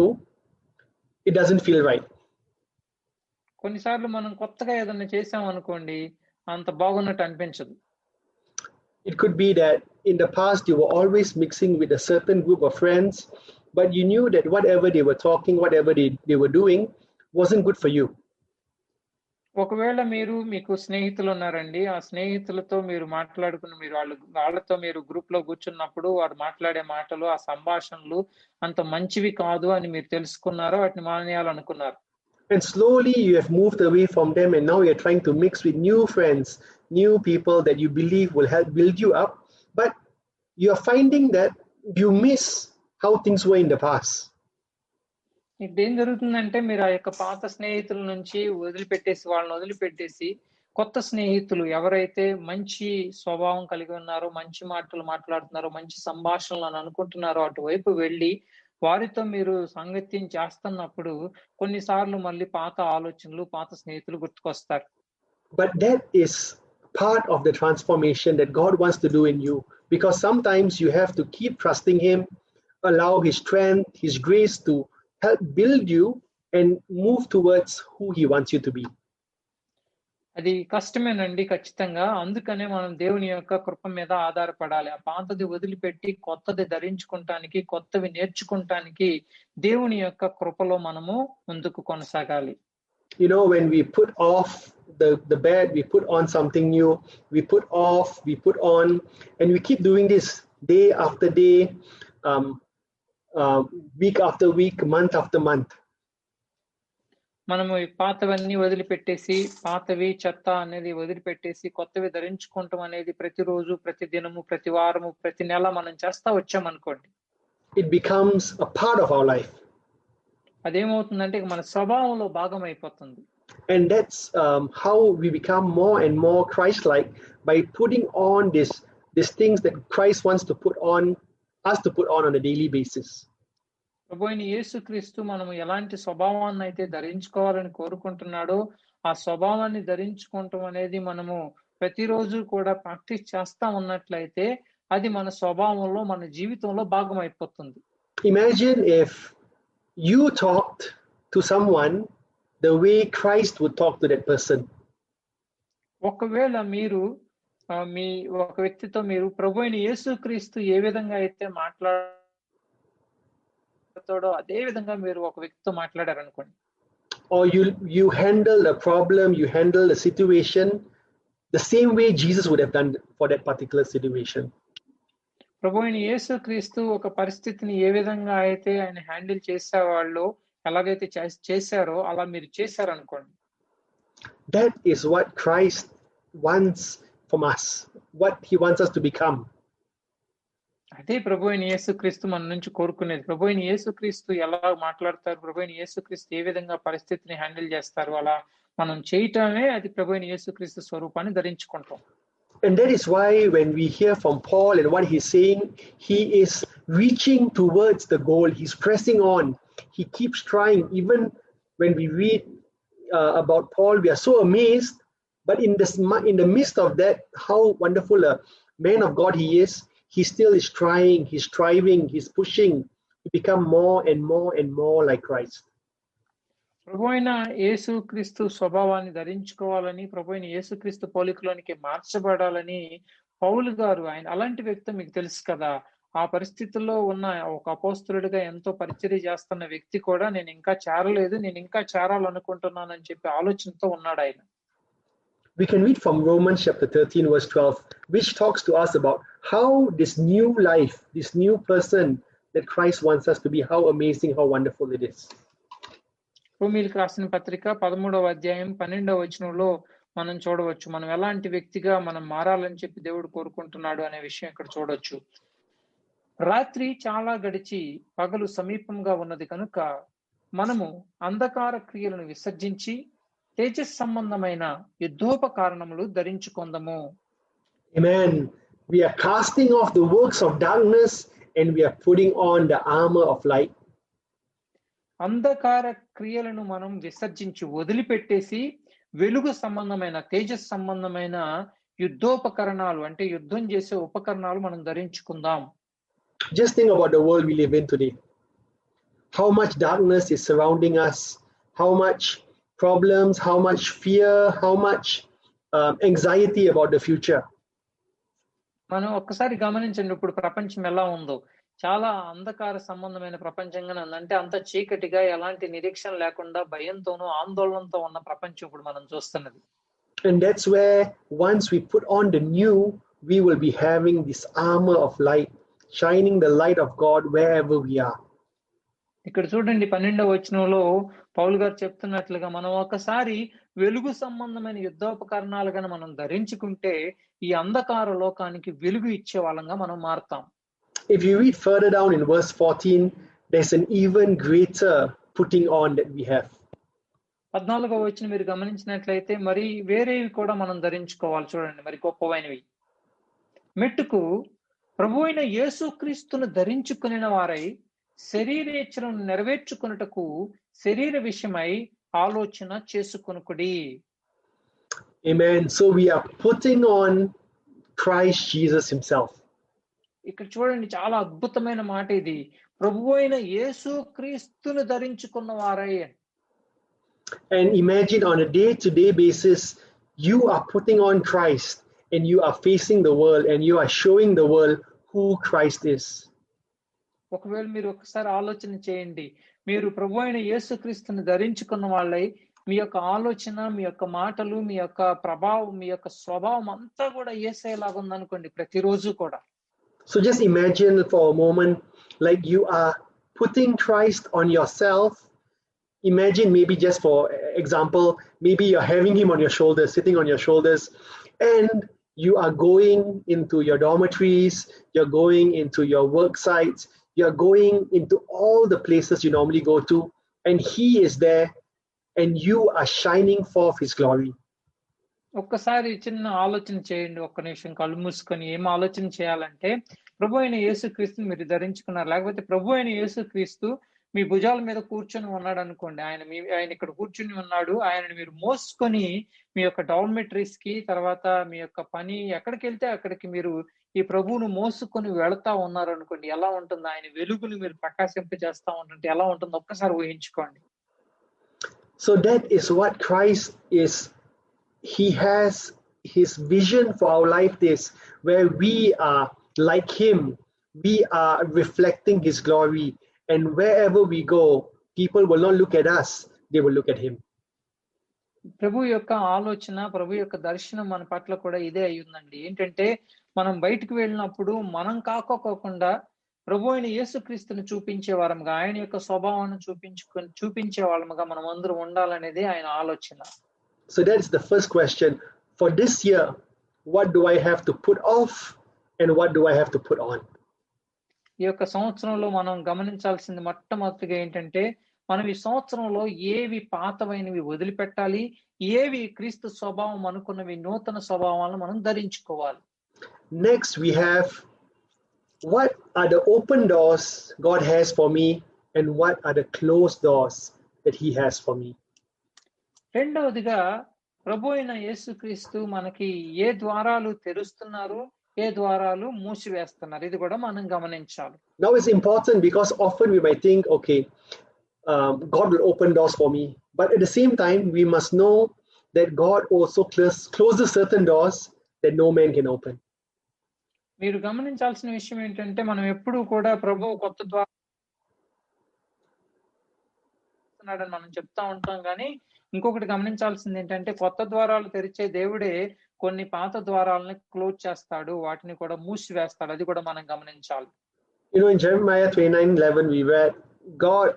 it doesn't feel right. కొన్నిసార్లు మనం కొత్తగా ఏదైనా చేసాం అనుకోండి, అంత బాగున్నట్టు అనిపించదు. It could be that in the past you were always mixing with a certain group of friends, but you knew that whatever they were talking, whatever they were doing wasn't good for you. ఒకవేళ మీకు స్నేహితులు ఉన్నారండి, ఆ స్నేహితులతో మీరు మాట్లాడుకుని వాళ్ళతో మీరు గ్రూప్ లో కూర్చున్నప్పుడు వారు మాట్లాడే మాటలు, ఆ సంభాషణలు అంత మంచివి కాదు అని మీరు తెలుసుకున్నారు, వాటిని మానేయాలనుకున్నారు. And slowly you have moved away from them and now you're trying to mix with new friends, new people that you believe will help build you up, but you're finding that you miss how things were in the past. ఇప్పుడు ఏం జరుగుతుందంటే, మీరు ఆ యొక్క పాత స్నేహితుల నుంచి వాళ్ళని వదిలిపెట్టేసి కొత్త స్నేహితులు ఎవరైతే మంచి స్వభావం కలిగి ఉన్నారో, మంచి మాటలు మాట్లాడుతున్నారో, మంచి సంభాషణలు అనుకుంటున్నారో అటువైపు వెళ్ళి వారితో మీరు సాంగత్యం చేస్తున్నప్పుడు కొన్నిసార్లు మళ్ళీ పాత ఆలోచనలు, పాత స్నేహితులు గుర్తుకొస్తారు. But that is part of the transformation that God wants to do in you, because sometimes you have to keep trusting Him, allow His strength, His grace to help build you and move towards who He wants you to be. అది కష్టమేనండి ఖచ్చితంగా. అందుకనే మనం దేవుని యొక్క కృప మీద ఆధారపడాలి. ఆ పాతది వదిలిపెట్టి కొత్తది ధరించుకుంటానికి, కొత్తవి నేర్చుకుంటానికి దేవుని యొక్క కృపలో మనము ముందుకు కొనసాగాలి. You know, when we put off the bad, we put on something new, we put off, we put on, and we keep doing this day after day, week after week, month after month. మనము ఈ పాతవన్నీ వదిలిపెట్టేసి, పాతవి చెత్త అనేది వదిలిపెట్టేసి కొత్తవి ధరించుకుంటాం అనేది ప్రతిరోజు, ప్రతి దినము, ప్రతి వారము, ప్రతి నెల మనం చేస్తా వచ్చామనుకోండి. It becomes a part of our life. అదేమవుతుందంటే మన స్వభావంలో భాగం అయిపోతుంది. And that's how we become more and more Christ-like, by putting on these things that Christ wants to put on us to put on a daily basis. ప్రభువైన యేసుక్రీస్తు మనము ఎలాంటి స్వభావాన్ని అయితే ధరించుకోవాలని కోరుకుంటున్నాడో ఆ స్వభావాన్ని ధరించుకోవటం అనేది మనము ప్రతిరోజు కూడా ప్రాక్టీస్ చేస్తా ఉన్నట్లయితే అది మన స్వభావంలో, మన జీవితంలో భాగం అయిపోతుంది. Imagine if you talked to someone the way Christ would talk to that person. ఒకవేళ మీరు మీ ఒక వ్యక్తితో మీరు ప్రభువైన యేసుక్రీస్తు ఏ విధంగా అయితే మాట్లాడతాడో అదే విధంగా మీరు ఒక వ్యక్తితో మాట్లాడారనుకోండి. Or you handle a problem, you handle a situation the same way Jesus would have done for that particular situation. ప్రభువైన యేసుక్రీస్తు ఒక పరిస్థితిని ఏ విధంగా అయితే ఆయన హ్యాండిల్ చేసేవాళ్ళు, ఎలాగైతే చేశారో అలా మీరు చేశారనుకోండి. That is what Christ wants from us, what He wants us to become. అదే ప్రభువైన యేసుక్రీస్తు మన నుంచి కోరుకునేది. ప్రభువైన యేసుక్రీస్తు ఎలా మాట్లాడతారు, ప్రభువైన యేసుక్రీస్తు ఏ విధంగా పరిస్థితిని హ్యాండిల్ చేస్తారు, అలా మనం చేయటమే అది ప్రభువైన యేసుక్రీస్తు స్వరూపాన్ని ధరించుకుంటాం. And that is why when we hear from Paul and what he's saying, he is reaching towards the goal. He's pressing on. He keeps trying. Even when we read about Paul, we are so amazed. But in the midst of that, how wonderful a man of God he is, he still is trying, he's striving, he's pushing to become more and more and more like Christ. ప్రభువైన యేసుక్రీస్తు స్వభావాన్ని ధరించుకోవాలని, ప్రభువైన యేసుక్రీస్తు పోలికలోనికి మార్చబడాలని పౌలు గారు, ఆయన అలాంటి వ్యక్తి మీకు తెలుసు కదా. ఆ పరిస్థితుల్లో ఉన్న ఒక అపోస్తలుడిగా ఎంతో పరిచర్య చేస్తున్న వ్యక్తి కూడా నేను ఇంకా చేరలేదు, నేను ఇంకా చేరాలనుకుంటున్నానని చెప్పి ఆలోచనతో ఉన్నాడు ఆయన. We can read from Romans chapter 13 verse 12, which talks to us about how this new life, this new person that Christ wants us to be, how amazing, how wonderful it is. రోమీయులకు రాసిన పత్రిక 13వ అధ్యాయం 12వ వచనంలో మనం చూడవచ్చు, మనం ఎలాంటి వ్యక్తిగా మనం మారాలని చెప్పి దేవుడు కోరుకుంటున్నాడు అనే విషయం ఇక్కడ చూడొచ్చు. రాత్రి చాలా గడిచి పగలు సమీపంగా ఉన్నది కనుక మనము అంధకార క్రియలను విసర్జించి తేజస్ సంబంధమైన యుద్ధోపకరణములు ధరించుకొందము. Amen. We are casting off the works of darkness and we are putting on the armor of light. అంధకార క్రియలను మనం విసర్జించి వదిలిపెట్టేసి వెలుగు సంబంధమైన, తేజస్ సంబంధమైన యుద్ధోపకరణాలు అంటే యుద్ధం చేసే ఉపకరణాలు మనం ధరించుకుందాం. Just think about the world we live in today. How much darkness is surrounding us, how much problems, how much fear, how much anxiety about the future. మనం ఒక్కసారి గమనించండి, ఇప్పుడు ప్రపంచం ఎలా ఉందో. చాలా అంధకార సంబంధమైన ప్రపంచంగా అంటే అంత చీకటిగా, ఎలాంటి నిరీక్షణ లేకుండా భయంతోనూ ఆందోళనతో ఉన్న ప్రపంచం ఇప్పుడు మనం చూస్తున్నది. And that's where once we put on the new, we will be having this armor of light, shining the light of God wherever we are. ఇక్కడ చూడండి 12వ వచనంలో పౌలు గారు చెప్తున్నట్లుగా మనం ఒకసారి వెలుగు సంబంధమైన యుద్ధోపకరణాలుగా మనం ధరించుకుంటే ఈ అంధకార లోకానికి వెలుగు ఇచ్చే వాళ్ళంగా మనం మారుతాం. If you read further down in verse 14, there's an even greater putting on that we have. 14వ వచనం మీరు గమనించినట్లయితే మరి వేరేవి కూడా మనం ధరించుకోవాలి చూడండి, మరి గొప్పవైనవి. మెట్టుకు ప్రభు అయిన యేసుక్రీస్తును ధరించుకునిన వారై శరీరేచ్ఛను నెరవేర్చుకొనుటకు శరీర విషయమై ఆలోచన చేసుకొనుకుడి. Amen. So we are putting on Christ Jesus himself. ఇక్కడ చూడండి, చాలా అద్భుతమైన మాట ఇది. ప్రభు అయిన యేసుక్రీస్తును ధరించుకున్న వారై. And imagine on a day-to-day basis, you are putting on Christ and you are facing the world and you are showing the world who Christ is. ఒకవేళ మీరు ఒకసారి ఆలోచన చేయండి, మీరు ప్రభు అయిన యేసుక్రీస్తుని ధరించుకున్న వాళ్ళై మీ యొక్క ఆలోచన, మీ యొక్క మాటలు, మీ యొక్క ప్రభావం, మీ యొక్క స్వభావం అంతా కూడా యేసయ్యలాగా ఉందనుకోండి ప్రతిరోజు కూడా. So just imagine for a moment, like you are putting Christ on yourself. Imagine, maybe just for example, maybe you're having him on your shoulders, sitting on your shoulders, and you are going into your dormitories, you're going into your work sites, you're going into all the places you normally go to, and he is there, and you are shining forth his glory. ఒక్కసారి చిన్న ఆలోచన చేయండి, ఒక్క నిమిషం కళ్ళు మూసుకొని. ఏం ఆలోచన చేయాలంటే, ప్రభు అయిన యేసుక్రీస్తుని మీరు ధరించుకున్నారు, లేకపోతే ప్రభు అయిన యేసుక్రీస్తు మీ భుజాల మీద కూర్చొని ఉన్నాడు అనుకోండి. ఆయన ఇక్కడ కూర్చుని ఉన్నాడు, ఆయనని మీరు మోసుకొని మీ యొక్క డార్మెటరీస్ కి, తర్వాత మీ యొక్క పని ఎక్కడికి వెళ్తే అక్కడికి మీరు ఈ ప్రభువును మోసుకొని వెళతా ఉన్నారు అనుకోండి. ఎలా ఉంటుంది? ఆయన వెలుగుని మీరు ప్రకాశింపజేస్తా ఉంటుంటే ఎలా ఉంటుంది ఒక్కసారి ఊహించుకోండి. So that is what Christ is. He has his vision for our life is where we are like him, we are reflecting his glory, and wherever we go, people will not look at us, they will look at him. ప్రభు యొక్క ఆలోచన, ప్రభు యొక్క దర్శనం మన పట్ల కూడా ఇదే అయ్యిందండి. ఏంటంటే మనం బయటకు వెళ్ళినప్పుడు మనం కాకోకుండా ప్రభు అయిన యేసుక్రీస్తుని చూపించే వారముగా, ఆయన యొక్క స్వభావాన్ని చూపించే వాళ్ళముగా మనం అందరూ ఉండాలనేది ఆయన ఆలోచన. So that's the first question. For this year, what do I have to put off and what do I have to put on? ఈ యొక్క సంవత్సరంలో మనం గమనించాల్సింది మొట్టమొదటిగా ఏంటంటే, మనం ఈ సంవత్సరంలో ఏవి పాతవైనవి వదిలిపెట్టాలి, ఏవి క్రీస్తు స్వభావం అనుకున్నవి నూతన స్వభావాలను మనం ధరించుకోవాలి. Next we have, what are the open doors God has for me and what are the closed doors that he has for me? రెండవదిగా ప్రభు అయిన యేసుక్రీస్తు మనకి ఏ ద్వారాలు తెరుస్తున్నారు, ఏ ద్వారాలు మూసివేస్తున్నారు, ఇది కూడా మనం గమనించాలి. Now it's important because often we might think, okay, God will open doors for me, but at the same time we must know that God also closes certain doors that no man can open. మీరు గమనించాల్సిన విషయం ఏంటంటే, మనం ఎప్పుడు కూడా ప్రభు కొత్త ద్వారాలు మనం చెప్తా ఉంటాం, కానీ ఇంకొకటి గమనించాల్సింది ఏంటంటే, కొత్త ద్వారాలు తెరిచే దేవుడే కొన్ని పాత ద్వారాలని క్లోజ్ చేస్తాడు, వాటిని కూడా మూసివేస్తాడు. అది కూడా మనం గమనించాలి. You know, in Jeremiah 29:11 we read, God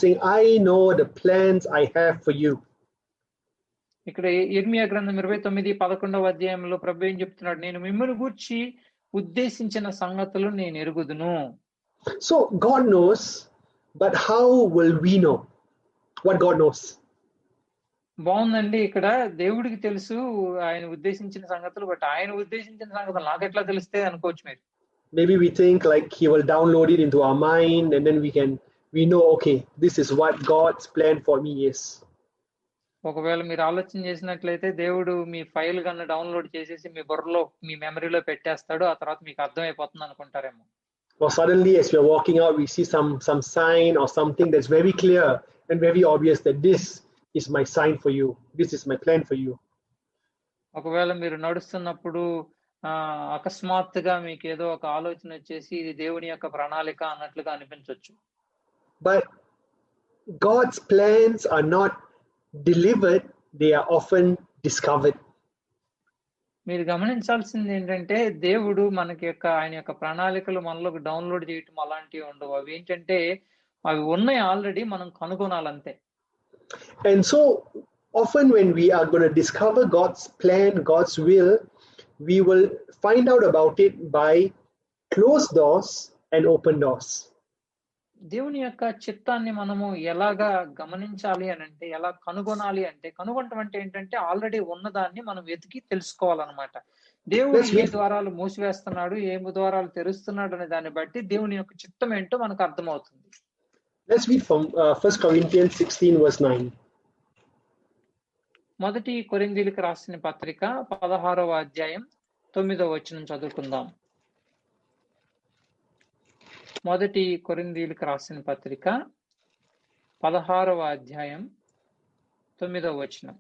saying, I know the plans I have for you. ఇక్కడ యిర్మీయా గ్రంథం 29:11వ అధ్యాయంలో ప్రభు ఏం చెప్తున్నాడు? నేను మిమ్మల్ని గూర్చి ఉద్దేశించిన సంగతులు నేను ఎరుగుదును. So God knows, but how will we know what God knows? బాగుందండి. ఇక్కడ దేవుడికి తెలుసు ఆయన ఉద్దేశించిన సంగతులు, బట్ ఆయన ఉద్దేశించిన సంగతులు నాకు ఎట్లా తెలుస్తాయి అనుకోవచ్చు మీరు. Maybe we think like he will download it into our mind and then we know, okay, this is what God's plan for me is. ఒకవేళ మీరు ఆలోచన చేసినట్లయితే దేవుడు మీ ఫైల్ కన్నా డౌన్లోడ్ చేసేసి మీ బుర్రలో, మీ మెమరీలో పెట్టేస్తాడు, ఆ తర్వాత మీకు అర్థమైపోతుంది అనుకుంటారేమో. Or suddenly as we are walking out, we see some sign or something that's very clear and very obvious that this is my sign for you, this is my plan for you. ఒకవేళ మీరు నడుస్తున్నప్పుడు అకస్మాత్తుగా మీకు ఏదో ఒక ఆలోచన వచ్చేసి ఇది దేవుని యొక్క ప్రణాళిక అన్నట్లుగా అనిపించవచ్చు. But God's plans are not delivered, they are often discovered. మీరు గమనించాల్సింది ఏంటంటే, దేవుడు మనకి ఆయన యొక్క ప్రణాళికలు మనలోకి డౌన్లోడ్ చేయటం అలాంటివి ఉండవు. అవి ఏంటంటే అవి ఉన్నాయి ఆల్రెడీ, మనం కనుగొనాలంతే. And so often when we are going to discover God's plan, God's will, we will find out about it by closed doors and open doors. దేవుని యొక్క చిత్తాన్ని మనము ఎలాగా గమనించాలి అని అంటే, ఎలా కనుగొనాలి అంటే, కనుగొనటం అంటే ఏంటంటే ఆల్రెడీ ఉన్నదాన్ని మనం వెతికి తెలుసుకోవాలన్నమాట. దేవుడు Let's ఏ read. ద్వారాలు మూసివేస్తున్నాడు, ఏ ద్వారాలు తెరుస్తున్నాడు అనే దాన్ని బట్టి దేవుని యొక్క చిత్తం ఏంటో మనకు అర్థమవుతుంది. Let's read from 1 Corinthians 16 verse 9. మొదటి కొరింథీయులకు రాసిన పత్రిక 16వ అధ్యాయం 9వ వచనం చదువుకుందాం. మొదటి కొరింథీయులకు రాసిన పత్రిక 16వ అధ్యాయం 9వ వచనం.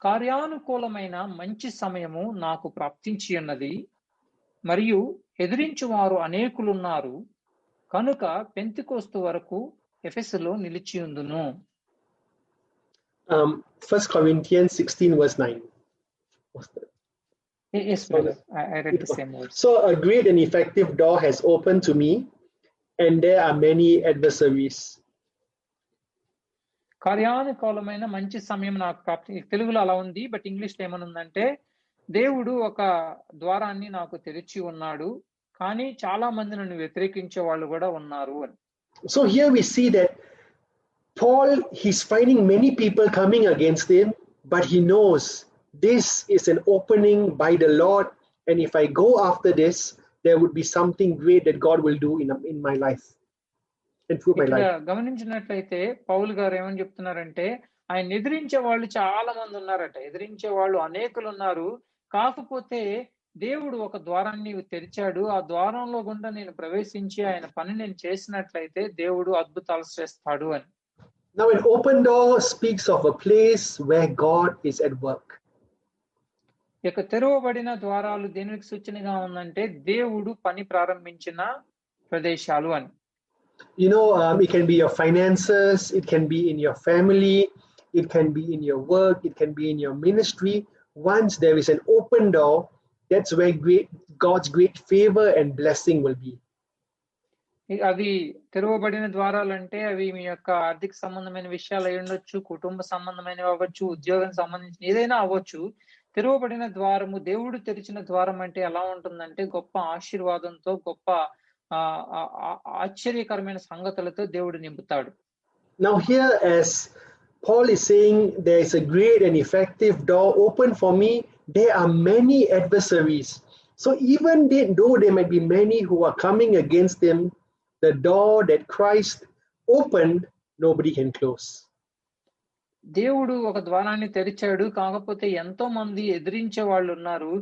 కార్యానుకూలమైన మంచి సమయము నాకు ప్రాప్తించి ఉన్నది, మరియు ఎదిరించువారు అనేకులున్నారు, కనుక పెంతెకోస్తు వరకు ఎఫెసులో నిలిచియుందును. 1 Corinthians 16 verse 9. Yes, brother. I read the same words. So a great and effective door has opened to me, and there are many adversaries. కార్యానుకూలమైన మంచి సమయం నాకు ప్రాప్తి, తెలుగులో అలా ఉంది, బట్ ఇంగ్లీష్ లో ఏమనుందంటే, దేవుడు ఒక ద్వారాన్ని నాకు తెరిచి ఉన్నాడు, కానీ చాలా మంది నన్ను వ్యతిరేకించే వాళ్ళు కూడా ఉన్నారు అని. So here we see that Paul, he's finding many people coming against him, but he knows this is an opening by the Lord, and if I go after this, there would be something great that God will do in my life and through my life. గమనించినట్లయితే పౌలు గారు ఏమని చెప్తున్నారంటే, ఆయన ఎదిరించే వాళ్ళు చాలా మంది ఉన్నారట, ఎదిరించే వాళ్ళు అనేకులు ఉన్నారు, కాకపోతే దేవుడు ఒక ద్వారాన్ని తెరిచాడు, ఆ ద్వారంలో గుండా నేను ప్రవేశించి ఆయన పని నేను చేసినట్లయితే దేవుడు అద్భుతాలు చేస్తాడు అని. Now an open door speaks of a place where God is at work. ఇక తెరవబడిన ద్వారాలు దేనికి సూచనగా ఉందంటే దేవుడు పని ప్రారంభించిన ప్రదేశాలు అని. You know, it can be your finances, it can be in your family, it can be in your work, it can be in your ministry. Once there is an open door, that's where God's great favor and blessing will be. అవి తెరవబడిన ద్వారాలు అంటే అవి మీ యొక్క ఆర్థిక సంబంధమైన విషయాలు అయి ఉండొచ్చు, కుటుంబ సంబంధమైనవి అవ్వచ్చు, ఉద్యోగం సంబంధించిన ఏదైనా అవ్వచ్చు. తెరవబడిన ద్వారము, దేవుడు తెరిచిన ద్వారం అంటే ఎలా ఉంటుందంటే గొప్ప ఆశీర్వాదంతో, గొప్ప ఆశ్చర్యకరమైన సంగతులతో దేవుడు నింపుతాడు. Now here, as Paul is saying, there is a great and effective door open for me, there are many adversaries. So even though there might be many who are coming against him, the door that Christ opened, nobody can close. దేవుడు ఒక ద్వారాన్ని తెరిచాడు, కాకపోతే ఎంతో మంది ఎదిరించే వాళ్ళు ఉన్నారు,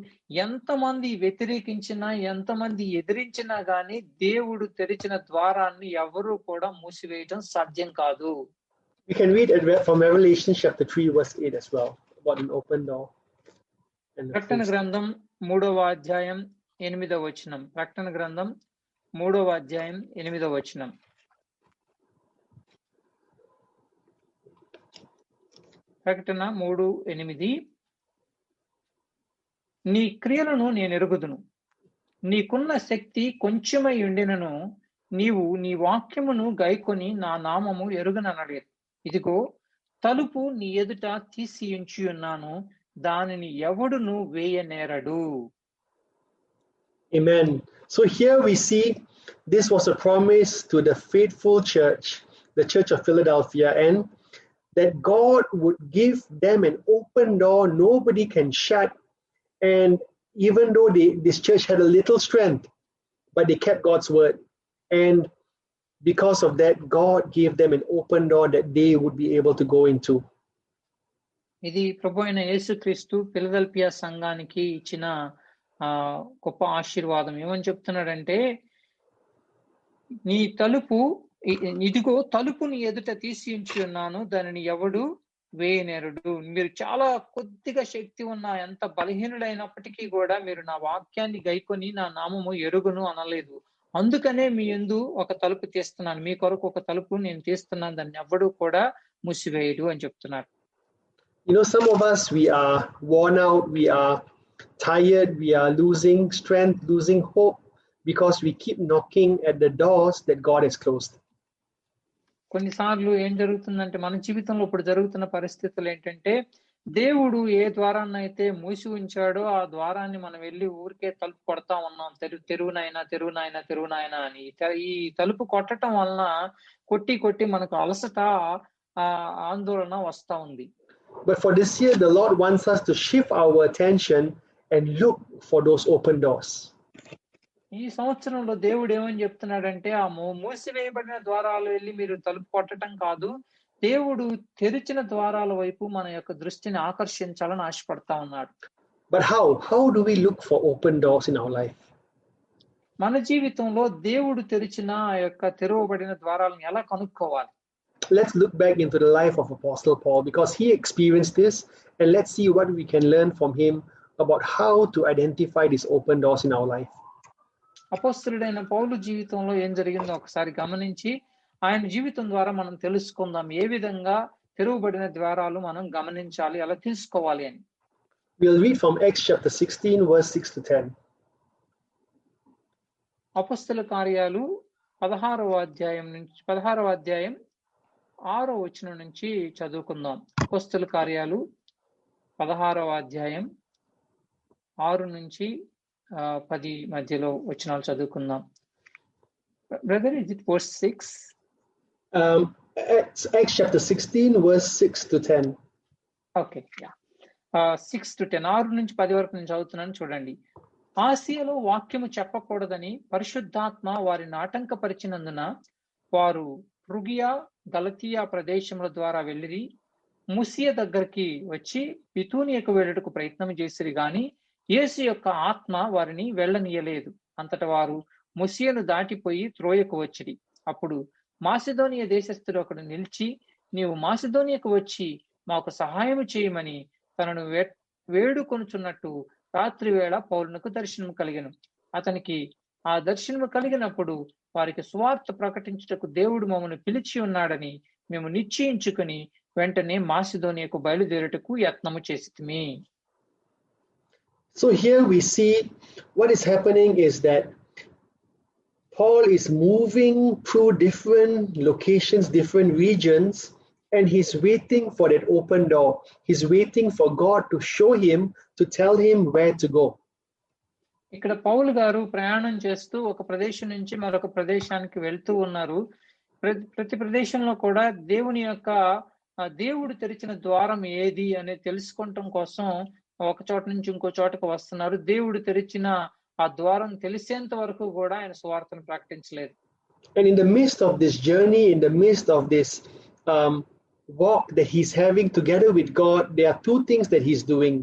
ఎంతమంది వ్యతిరేకించినా, ఎంతమంది ఎదిరించినా గానీ దేవుడు తెరిచిన ద్వారాన్ని ఎవరు కూడా మూసివేయడం సాధ్యం కాదు. We can read from Revelation chapter 3 verse 8 as well, about an open door. ప్రకటన గ్రంథం 3వ అధ్యాయం 8వ వచనం. ప్రకటన గ్రంథం 3వ అధ్యాయం 8వ వచనం. ప్రకటన 3:8. నీ క్రియలను నేను ఎరుగుదును, నీకున్న శక్తి కొంచెమై ఉండినను నీవు నీ వాక్యమును గైకొని నా నామము ఎరుగననలేదు. ఇదిగో తలుపు నీ ఎదుట తీసి ఉంచి ఉన్నాను, దానిని ఎవడును వేయనేరడు. Amen. So here we see this was a promise to the faithful church, the Church of Philadelphia, and that God would give them an open door nobody can shut. And even though this church had a little strength, but they kept God's word. And because of that, God gave them an open door that they would be able to go into. ఇది ప్రభు అయిన యేసుక్రీస్తు ఫిలదెల్ఫియా సంఘానికి ఇచ్చిన గొప్ప ఆశీర్వాదం. ఏమని చెప్తున్నాడంటే, నీ తలుపు, ఇదిగో తలుపు నీ ఎదుట తీసి ఉంచి ఉన్నాను, దానిని ఎవడు వేయనేరుడు. మీరు చాలా కొద్దిగా శక్తి ఉన్న, ఎంత బలహీనులైనప్పటికీ కూడా మీరు నా వాక్యాన్ని గైకొని నా నామము ఎరుగును అనలేదు. అందుకనే మీ యందు ఒక తలుపు తీస్తున్నాను, మీ కొరకు ఒక తలుపు నేను తీస్తున్నాను, దాన్ని ఎవడు కూడా మూసివేయడు అని చెప్తున్నారు. You know, some of us, we are worn out, we are tired, we are losing strength, losing hope, because we keep knocking at the doors that God has closed. కొన్నిసార్లు ఏం జరుగుతుందంటే మన జీవితంలో ఇప్పుడు జరుగుతున్న పరిస్థితులు ఏంటంటే, దేవుడు ఏ ద్వారాన్నైతే మూసి ఉంచాడో ఆ ద్వారాన్ని మనం వెళ్ళి ఊరికే తలుపు కొడతా ఉన్నాం, తెరువునాయనా అని. ఈ తలుపు కొట్టడం వలన కొట్టి కొట్టి మనకు అలసట, ఆందోళన వస్తా ఉంది. But for this year, the Lord wants us to shift our attention and look for those open doors. ఈ సంవత్సరంలో దేవుడు ఏమని చెప్తున్నాడంటే, ఆ మూసివేయబడిన ద్వారాలు వెళ్ళి మీరు తలుపు కొట్టడం కాదు, దేవుడు తెరిచిన ద్వారాల వైపు మన యొక్క దృష్టిని ఆకర్షించాలని ఆశపడతా ఉన్నాడు. But how do we look for open doors in our life? మన జీవితంలో దేవుడు తెరిచిన ఆ యొక్క తెరవబడిన ద్వారాలను ఎలా కనుక్కోవాలి? Let's look back into the life of Apostle Paul, because he experienced this, and let's see what we can learn from him about how to identify these open doors in our life. అపోస్తలుడైన పౌలు జీవితంలో ఏం జరిగిందో ఒకసారి గమనించి ఆయన జీవితం ద్వారా మనం తెలుసుకుందాం, ఏ విధంగా తెరవబడిన ద్వారాలు మనం గమనించాలి, ఎలా తెలుసుకోవాలి అని. We'll read from Acts chapter 16 verse 6 to 10. అపోస్తల కార్యాలు 16వ అధ్యాయం 6వ వచనం నుంచి చదువుకుందాం. అపోస్తల కార్యాలు 16వ అధ్యాయం 6 నుంచి 10 మధ్యలో వచనాలు చదువుకుందాం. Brother, is it verse 6? Acts chapter 16 verse 6 to 10. Okay, yeah. 6 to 10, 6 నుంచి 10 వరకు నేను చదువుతున్నాను, చూడండి. ఆసియాలో వాక్యము చెప్పకూడదని పరిశుద్ధాత్మ వారిని ఆటంకపరిచినందున వారు ఫ్రుగియా, గలతీయా ప్రదేశముల ద్వారా వెళ్ళిరి. ముసియ దగ్గరికి వచ్చి బితూనియకు వెళ్ళుటకు ప్రయత్నం చేసిరి గాని యేసు యొక్క ఆత్మ వారిని వెళ్ళనీయలేదు. అంతట వారు ముసియను దాటిపోయి త్రోయకు వచ్చిరి. అప్పుడు మాసిదోనియ దేశస్థుడు ఒకడు నిలిచి, నీవు మాసిదోనియకు వచ్చి మాకు సహాయము చేయమని తనను వేడుకొనుచున్నట్టు రాత్రి వేళ పౌలునకు దర్శనం కలిగెను. అతనికి ఆ దర్శనము కలిగినప్పుడు వారికి సువార్త ప్రకటించుటకు దేవుడు మమ్మను పిలిచి ఉన్నాడని మేము నిశ్చయించుకుని వెంటనే మాసిదోనియకు బయలుదేరుటకు యత్నము చేసితిమి. So here we see what is happening is that Paul is moving through different locations, different regions, and he's waiting for that open door. He's waiting for God to show him, to tell him where to go. ఇక్కడ పౌలు గారు ప్రయాణం చేస్తూ ఒక ప్రదేశం నుంచి మరొక ప్రదేశానికి వెళ్తూ ఉన్నారు. ప్రతి ప్రదేశంలో కూడా దేవుడు తెరిచిన ద్వారం ఏది అనేది తెలుసుకోవటం కోసం ఒక చోట నుంచి ఇంకో చోటకు వస్తున్నారు. దేవుడు తెరిచిన ఆ ద్వారం తెలిసేంత వరకు కూడా ఆయన సువార్తను ప్రకటించలేదు. And in the midst of this journey, in the midst of this walk that he's having together with God, there are two things that he's doing.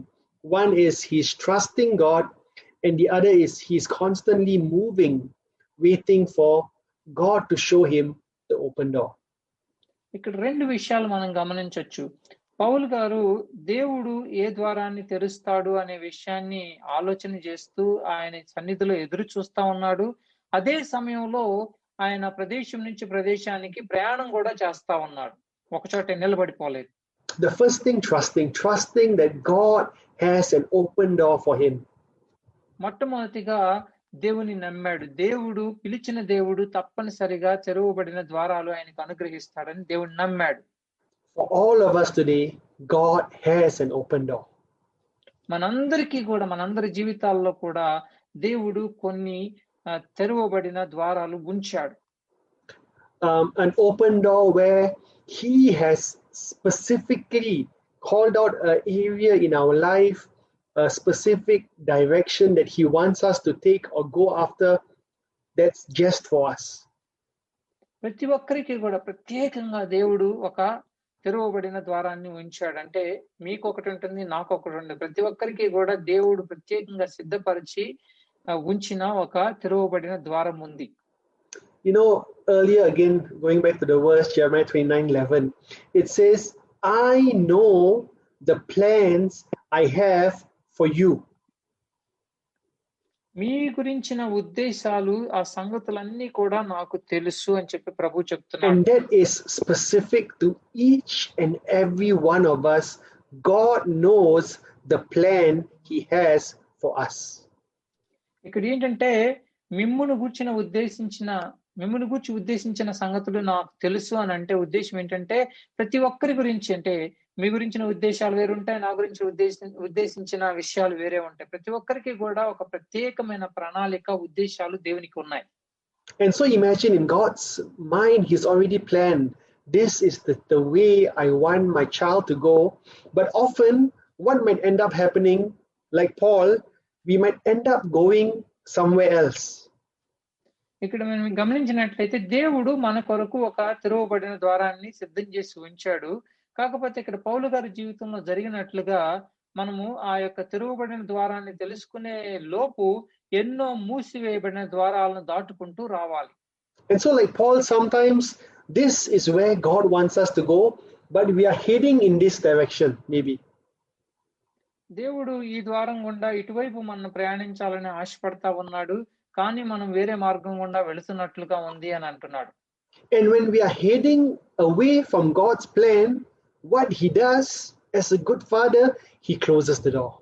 One is he's trusting God, and the other is he's constantly moving, waiting for God to show him the open door. ఇక్కడ రెండు విషయాలు మనం గమనించవచ్చు. పౌలు గారు దేవుడు ఏ ద్వారాన్ని తెరుస్తాడు అనే విషయాన్ని ఆలోచన చేస్తూ ఆయన సన్నిధిలో ఎదురు చూస్తా ఉన్నాడు. అదే సమయంలో ఆయన ప్రదేశం నుంచి ప్రదేశానికి ప్రయాణం కూడా చేస్తా ఉన్నాడు, ఒకచోట నిలబడిపోలేదు. The first thing, trusting that God has an open door for him. మొట్టమొదటిగా దేవుని నమ్మాడు. దేవుడు పిలిచిన దేవుడు తప్పనిసరిగా తెరవబడిన ద్వారాలు ఆయనకు అనుగ్రహిస్తాడని దేవుడు నమ్మాడు. For all of us today, God has an open door. మనందరి జీవితాల్లో కూడా దేవుడు కొన్ని తెరవబడిన ద్వారాలు ఉంచాడు. An open door where he has specifically called out an area in our life, a specific direction that he wants us to take or go after, that's just for us. ప్రతి ఒక్కరికి కూడా ప్రత్యేకంగా దేవుడు ఒక తెరవబడిన ద్వారాన్ని ఉంచాడు. అంటే మీకు ఒకటి ఉంటుంది, నాకు ఒకటి ఉంటుంది. ప్రతి ఒక్కరికి కూడా దేవుడు ప్రత్యేకంగా సిద్ధపరిచి ఉంచిన ఒక తెరవబడిన ద్వారం ఉంది. You know, earlier again, going back to the verse, Jeremiah 29:11, it says, I know the plans I have for you. మీ గురించిన ఉద్దేశాలు, ఆ సంగతులన్నీ కూడా నాకు తెలుసు అని చెప్పి ప్రభు చెప్తున్నాడు. And that is specific to each and every one of us. God knows the plan he has for us. ఇక్కడ ఏంటంటే మిమ్మును గూర్చి ఉద్దేశించిన సంగతులు నాకు తెలుసు అని అంటే ఉద్దేశం ఏంటంటే ప్రతి ఒక్కరి గురించి, అంటే మీ గురించిన ఉద్దేశాలు వేరు ఉంటాయి, నా గురించి ఉద్దేశించిన విషయాలు వేరే ఉంటాయి. ప్రతి ఒక్కరికి కూడా ఒక ప్రత్యేకమైన ప్రణాళిక, ఉద్దేశాలు దేవునికి ఉన్నాయి. And so imagine in God's mind, He's already planned, this is the way I want my child to go. But often, what might end up happening, like Paul, we might end up going somewhere else. ఇక్కడ మనం గమనించినట్లయితే దేవుడు మన కొరకు ఒక తెరవబడిన ద్వారాన్ని సిద్ధం చేసి ఉంచాడు. కాకపోతే ఇక్కడ పౌలు గారి జీవితంలో జరిగినట్లుగా మనము ఆ యొక్క తెరవబడిన ద్వారాన్ని తెలుసుకునే లోపు ఎన్నో మూసివేయబడిన ద్వారాలను దాటుకుంటూ రావాలి. And so like Paul, sometimes this is where God wants us to go, but we are heading in this direction maybe. దేవుడు ఈ ద్వారం గుండా ఇటువైపు మనం ప్రయాణించాలని ఆశపడతా ఉన్నాడు, కానీ మనం వేరే మార్గం గుండా వెళుతున్నట్లుగా ఉంది అని అంటున్నాడు. And when we are heading away from God's plan, what He does as a good father, He closes the door.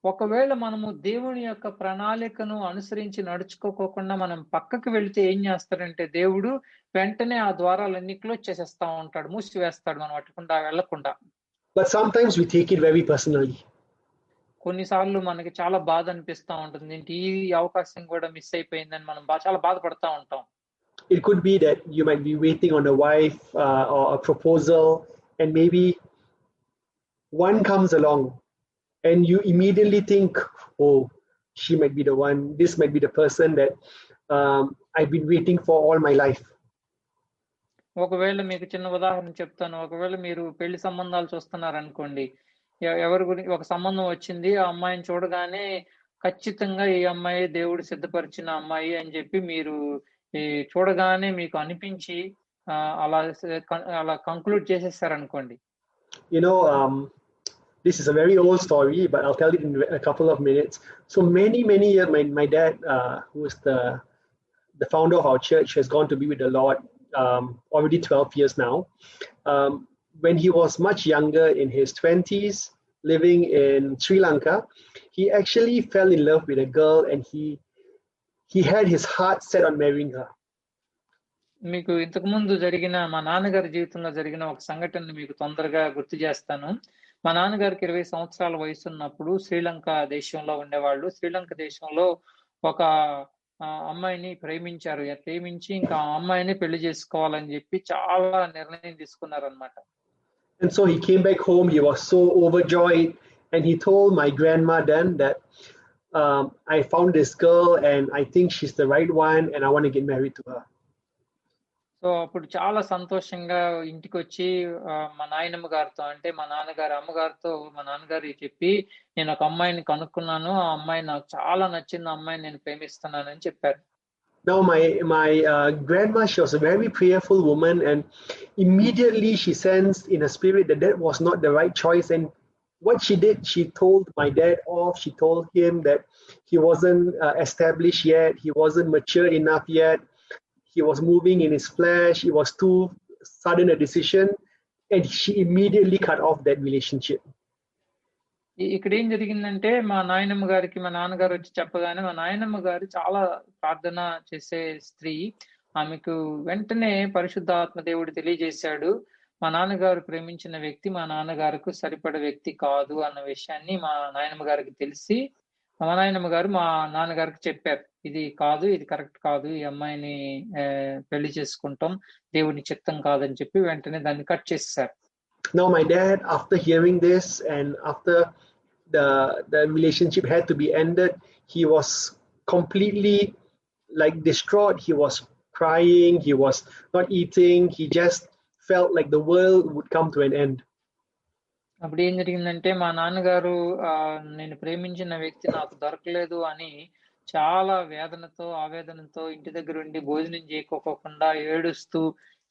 ఒకవేళ మనము దేవుని యొక్క ప్రణాళికను అనుసరించి నడుచుకోకుండా మనం పక్కకు వెళితే ఏం చేస్తాడంటే దేవుడు వెంటనే ఆ ద్వారాలన్నీ క్లోజ్ చేసేస్తా ఉంటాడు, మూసివేస్తాడు మనం అటుకుండా వెళ్లకుండా. But sometimes we take it very personally. కొన్నిసార్లు మనకి చాలా బాధ అనిపిస్తా ఉంటుంది, ఏంటి ఈ అవకాశం కూడా మిస్ అయిపోయిందని మనం చాలా బాధపడతా ఉంటాం. It could be that you might be waiting on a wife or a proposal, and maybe one comes along and you immediately think, oh, she might be the one, this might be the person that I've been waiting for all my life. ఒకవేళ మీకు చిన్న ఉదాహరణ చెప్తాను. ఒకవేళ మీరు పెళ్లి సంబంధాలు చూస్తున్నారు అనుకోండి, ఎవరి గురించి ఒక సంబంధం వచ్చింది, ఆ అమ్మాయిని చూడగానే ఖచ్చితంగా ఈ అమ్మాయి దేవుడు సిద్ధపరిచిన అమ్మాయి అని చెప్పి మీరు చూడగానే మీకు అనిపించి అలా conclude చేసేస్తారనుకోండి. You know, this is a very old story, but I'll tell it in a couple of minutes. So many years, my dad, who is the founder of our church, has gone to be with the Lord already 12 years now. When he was much younger, in his 20s, living in Sri Lanka, he actually fell in love with a girl, and he had his heart set on marrying her. మీకు ఇంతకు ముందు జరిగిన మా నాన్నగారి జీవితంలో జరిగిన ఒక సంఘటన మీకు తొందరగా గుర్తు చేస్తాను. మా నాన్నగారికి 20 సంవత్సరాల వయసు ఉన్నప్పుడు శ్రీలంక దేశంలో ఉండేవాళ్ళు. శ్రీలంక దేశంలో ఒక అమ్మాయిని ప్రేమించారు. ప్రేమించి ఇంకా ఆ అమ్మాయిని పెళ్లి చేసుకోవాలని చెప్పి చాలా నిర్ణయం తీసుకున్నారనమాట. And so he came back home. He was so overjoyed, and he told my grandma then that I found this girl, and I think she's the right one, and I want to get married to her. So అప్పుడు చాలా సంతోషంగా ఇంటికి వచ్చి మా నాయనమ్మ గారితో, అంటే మా నాన్నగారు అమ్మగారితో, మా నాన్నగారు చెప్పి నేను ఒక అమ్మాయిని కనుక్కున్నాను, ఆ అమ్మాయి నాకు చాలా నచ్చింది, ఆ అమ్మాయిని నేను ప్రేమిస్తున్నాను అని చెప్పారు. Now my grandma, she was a very prayerful woman, and immediately she sensed in her spirit that was not the right choice. And what she did, she told my dad off. She told him that he wasn't established yet, he wasn't mature enough yet, he was moving in his flesh, it was too sudden a decision, and she immediately cut off that relationship. ఇక్కడ ఏం జరిగిందంటే మా నాయనమ్మ గారికి మా నాన్నగారు వచ్చి చెప్పగానే, మా నాయనమ్మ గారు చాలా ప్రార్థన చేసే స్త్రీ, ఆమెకు వెంటనే పరిశుద్ధాత్మ దేవుడు తెలియజేశాడు, మా నాన్నగారు ప్రేమించిన వ్యక్తి మా నాన్నగారికి సరిపడే వ్యక్తి కాదు అన్న విషయాన్ని మా నాయనమ్మ గారికి తెలిసి, మా నాయనమ్మ గారు మా నాన్నగారికి చెప్పారు, ఇది కాదు, ఇది కరెక్ట్ కాదు, ఈ అమ్మాయిని పెళ్లి చేసుకుంటాం, దేవుని చిత్తం కాదని చెప్పి వెంటనే దాన్ని కట్ చేశారు. Now my dad, after hearing this, and after the relationship had to be ended, he was completely like distraught. He was crying, he was not eating, he just felt like the world would come to an end. అప్పుడు ఏం జరిగిందంటే మా నాన్నగారు నేను ప్రేమించిన వ్యక్తి నాకు దొరకలేదు అని చాలా వేదనతో ఆవేదనతో ఇంటి దగ్గర ఉండి భోజనం చేయకోకుండా ఏడుస్తూ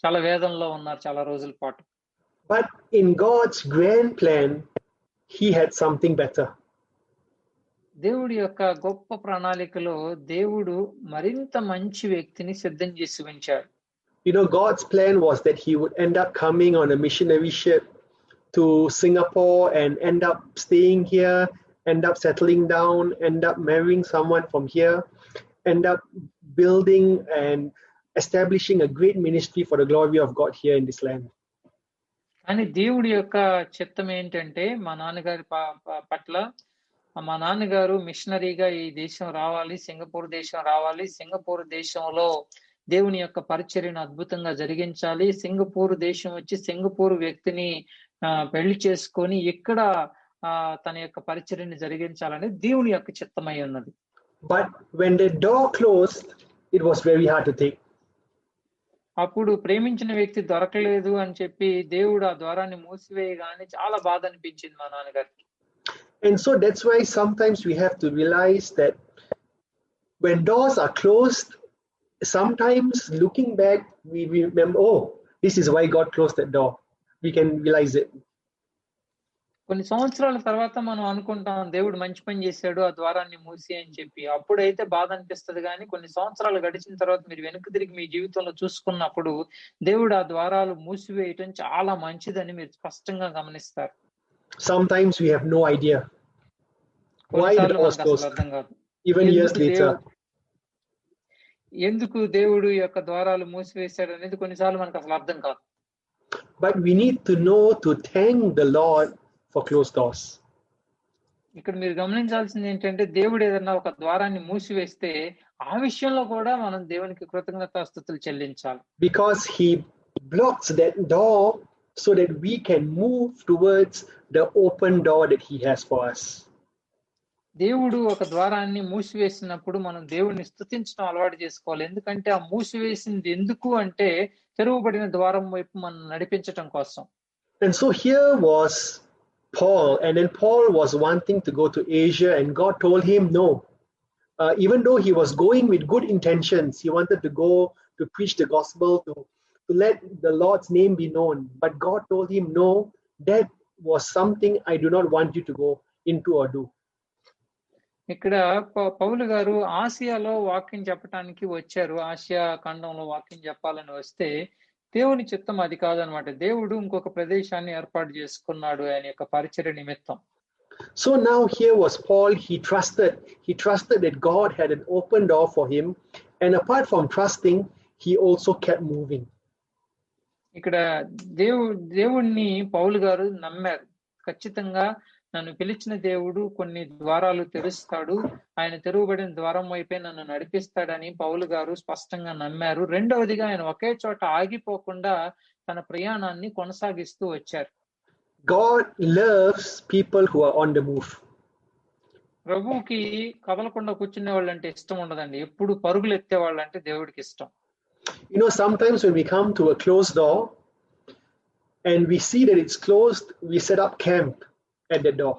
చాలా వేదనలో ఉన్నారు చాలా రోజుల పాటు. But in God's grand plan, he had something better. దేవుడి యొక్క గొప్ప ప్రణాళికలో దేవుడు మరింత మంచి వ్యక్తిని సిద్ధం చేసి ఉంచాడు. You know, God's plan was that he would end up coming on a missionary ship to Singapore and end up staying here, end up settling down, end up marrying someone from here, end up building and establishing a great ministry for the glory of God here in this land. కానీ దేవుడి యొక్క చిత్తం ఏంటంటే మా నాన్నగారి పట్ల మా నాన్నగారు మిషనరీగా ఈ దేశం రావాలి, సింగపూర్ దేశం రావాలి. సింగపూర్ దేశంలో దేవుని యొక్క పరిచర్యను అద్భుతంగా జరిగించాలి. సింగపూర్ దేశం వచ్చి సింగపూర్ వ్యక్తిని పెళ్లి చేసుకొని ఇక్కడ తన యొక్క పరిచర్యని జరిగించాలని దేవుని యొక్క చిత్తమై ఉన్నది. But when the door closed, it was very hard to take. అప్పుడు ప్రేమించిన వ్యక్తి దొరకలేదు అని చెప్పి దేవుడు ఆ ద్వారాన్ని మూసివేయగానే చాలా బాధ అనిపించింది మా నాన్నగారికి. And so that's why sometimes we have to realize that when doors are closed, sometimes looking back, we remember, oh, this is why God closed that door. We can realize it. కొన్ని సంవత్సరాల తర్వాత మనం అనుకుంటాం దేవుడు మంచి పని చేశాడు ఆ ద్వారాన్ని మూసి అని చెప్పి. అప్పుడైతే బాధ అనిపిస్తుంది కానీ కొన్ని సంవత్సరాలు గడిచిన తర్వాత మీరు వెనక్కి తిరిగి మీ జీవితంలో చూసుకున్నప్పుడు దేవుడు ఆ ద్వారాలు మూసివేయటం చాలా మంచిదని మీరు స్పష్టంగా గమనిస్తారు. Sometimes we have no idea why the door was closed. Even years later. ఎందుకు దేవుడు యొక్క ద్వారాలు మూసివేశాడు అనేది కొన్నిసార్లు మనకు అసలు అర్థం కాదు. But we need to know to thank the Lord for closed doors. ఇక్కడ మీరు గమనించాల్సింది ఏంటంటే దేవుడు ఏదన్నా ఒక ద్వారాన్ని మూసివేస్తే ఆ విషయంలో కూడా మనం దేవునికి కృతజ్ఞతాస్తుతులు చెల్లించాలి. Because he blocks that door so that we can move towards the open door that he has for us. దేవుడు ఒక ద్వారాన్ని మూసివేసినప్పుడు మనం దేవుడిని స్తుతించడం అలవాటు చేసుకోవాలి. ఎందుకంటే ఆ మూసివేసింది ఎందుకు అంటే తెరవబడిన ద్వారం వైపు మనం నడిపించడం కోసం. And so here was Paul, and then Paul was wanting to go to Asia, and God told him no. Even though he was going with good intentions, he wanted to go to preach the gospel, to let the Lord's name be known. But God told him, no, that was something I do not want you to go into or do. ఇక్కడ పౌలు గారు ఆసియాలో వాక్యం చెప్పడానికి వచ్చారు. Asia ఖండంలో వాక్యం చెప్పాలని వస్తే దేవుని చిత్తం అది కాదనమాట. దేవుడు ఇంకొక ప్రదేశాన్ని ఏర్పాటు చేసుకున్నాడు ఆయన యొక్క పరిచర్య నిమిత్తం. So now here was Paul. He trusted that God had an open door for him, and apart from trusting, he also kept moving. ఇక్కడ దేవుణ్ణి పౌలు గారు నమ్మారు. ఖచ్చితంగా నన్ను పిలిచిన దేవుడు కొన్ని ద్వారాలు తెరుస్తాడు, ఆయన తెరువబడిన ద్వారం వైపే నన్ను నడిపిస్తాడని పౌలు గారు స్పష్టంగా నమ్మారు. రెండవదిగా ఆయన ఒకే చోట ఆగిపోకుండా తన ప్రయాణాన్ని కొనసాగిస్తూ వచ్చారు. God loves people who are on the move. ప్రభువుకి కదలకుండా కూర్చునే వాళ్ళంటే ఇష్టం ఉండదండి. ఎప్పుడు పరుగులు ఎత్తే వాళ్ళంటే దేవుడికి ఇష్టం. You know, sometimes when we come to a closed door and we see that it's closed, we set up camp at the door.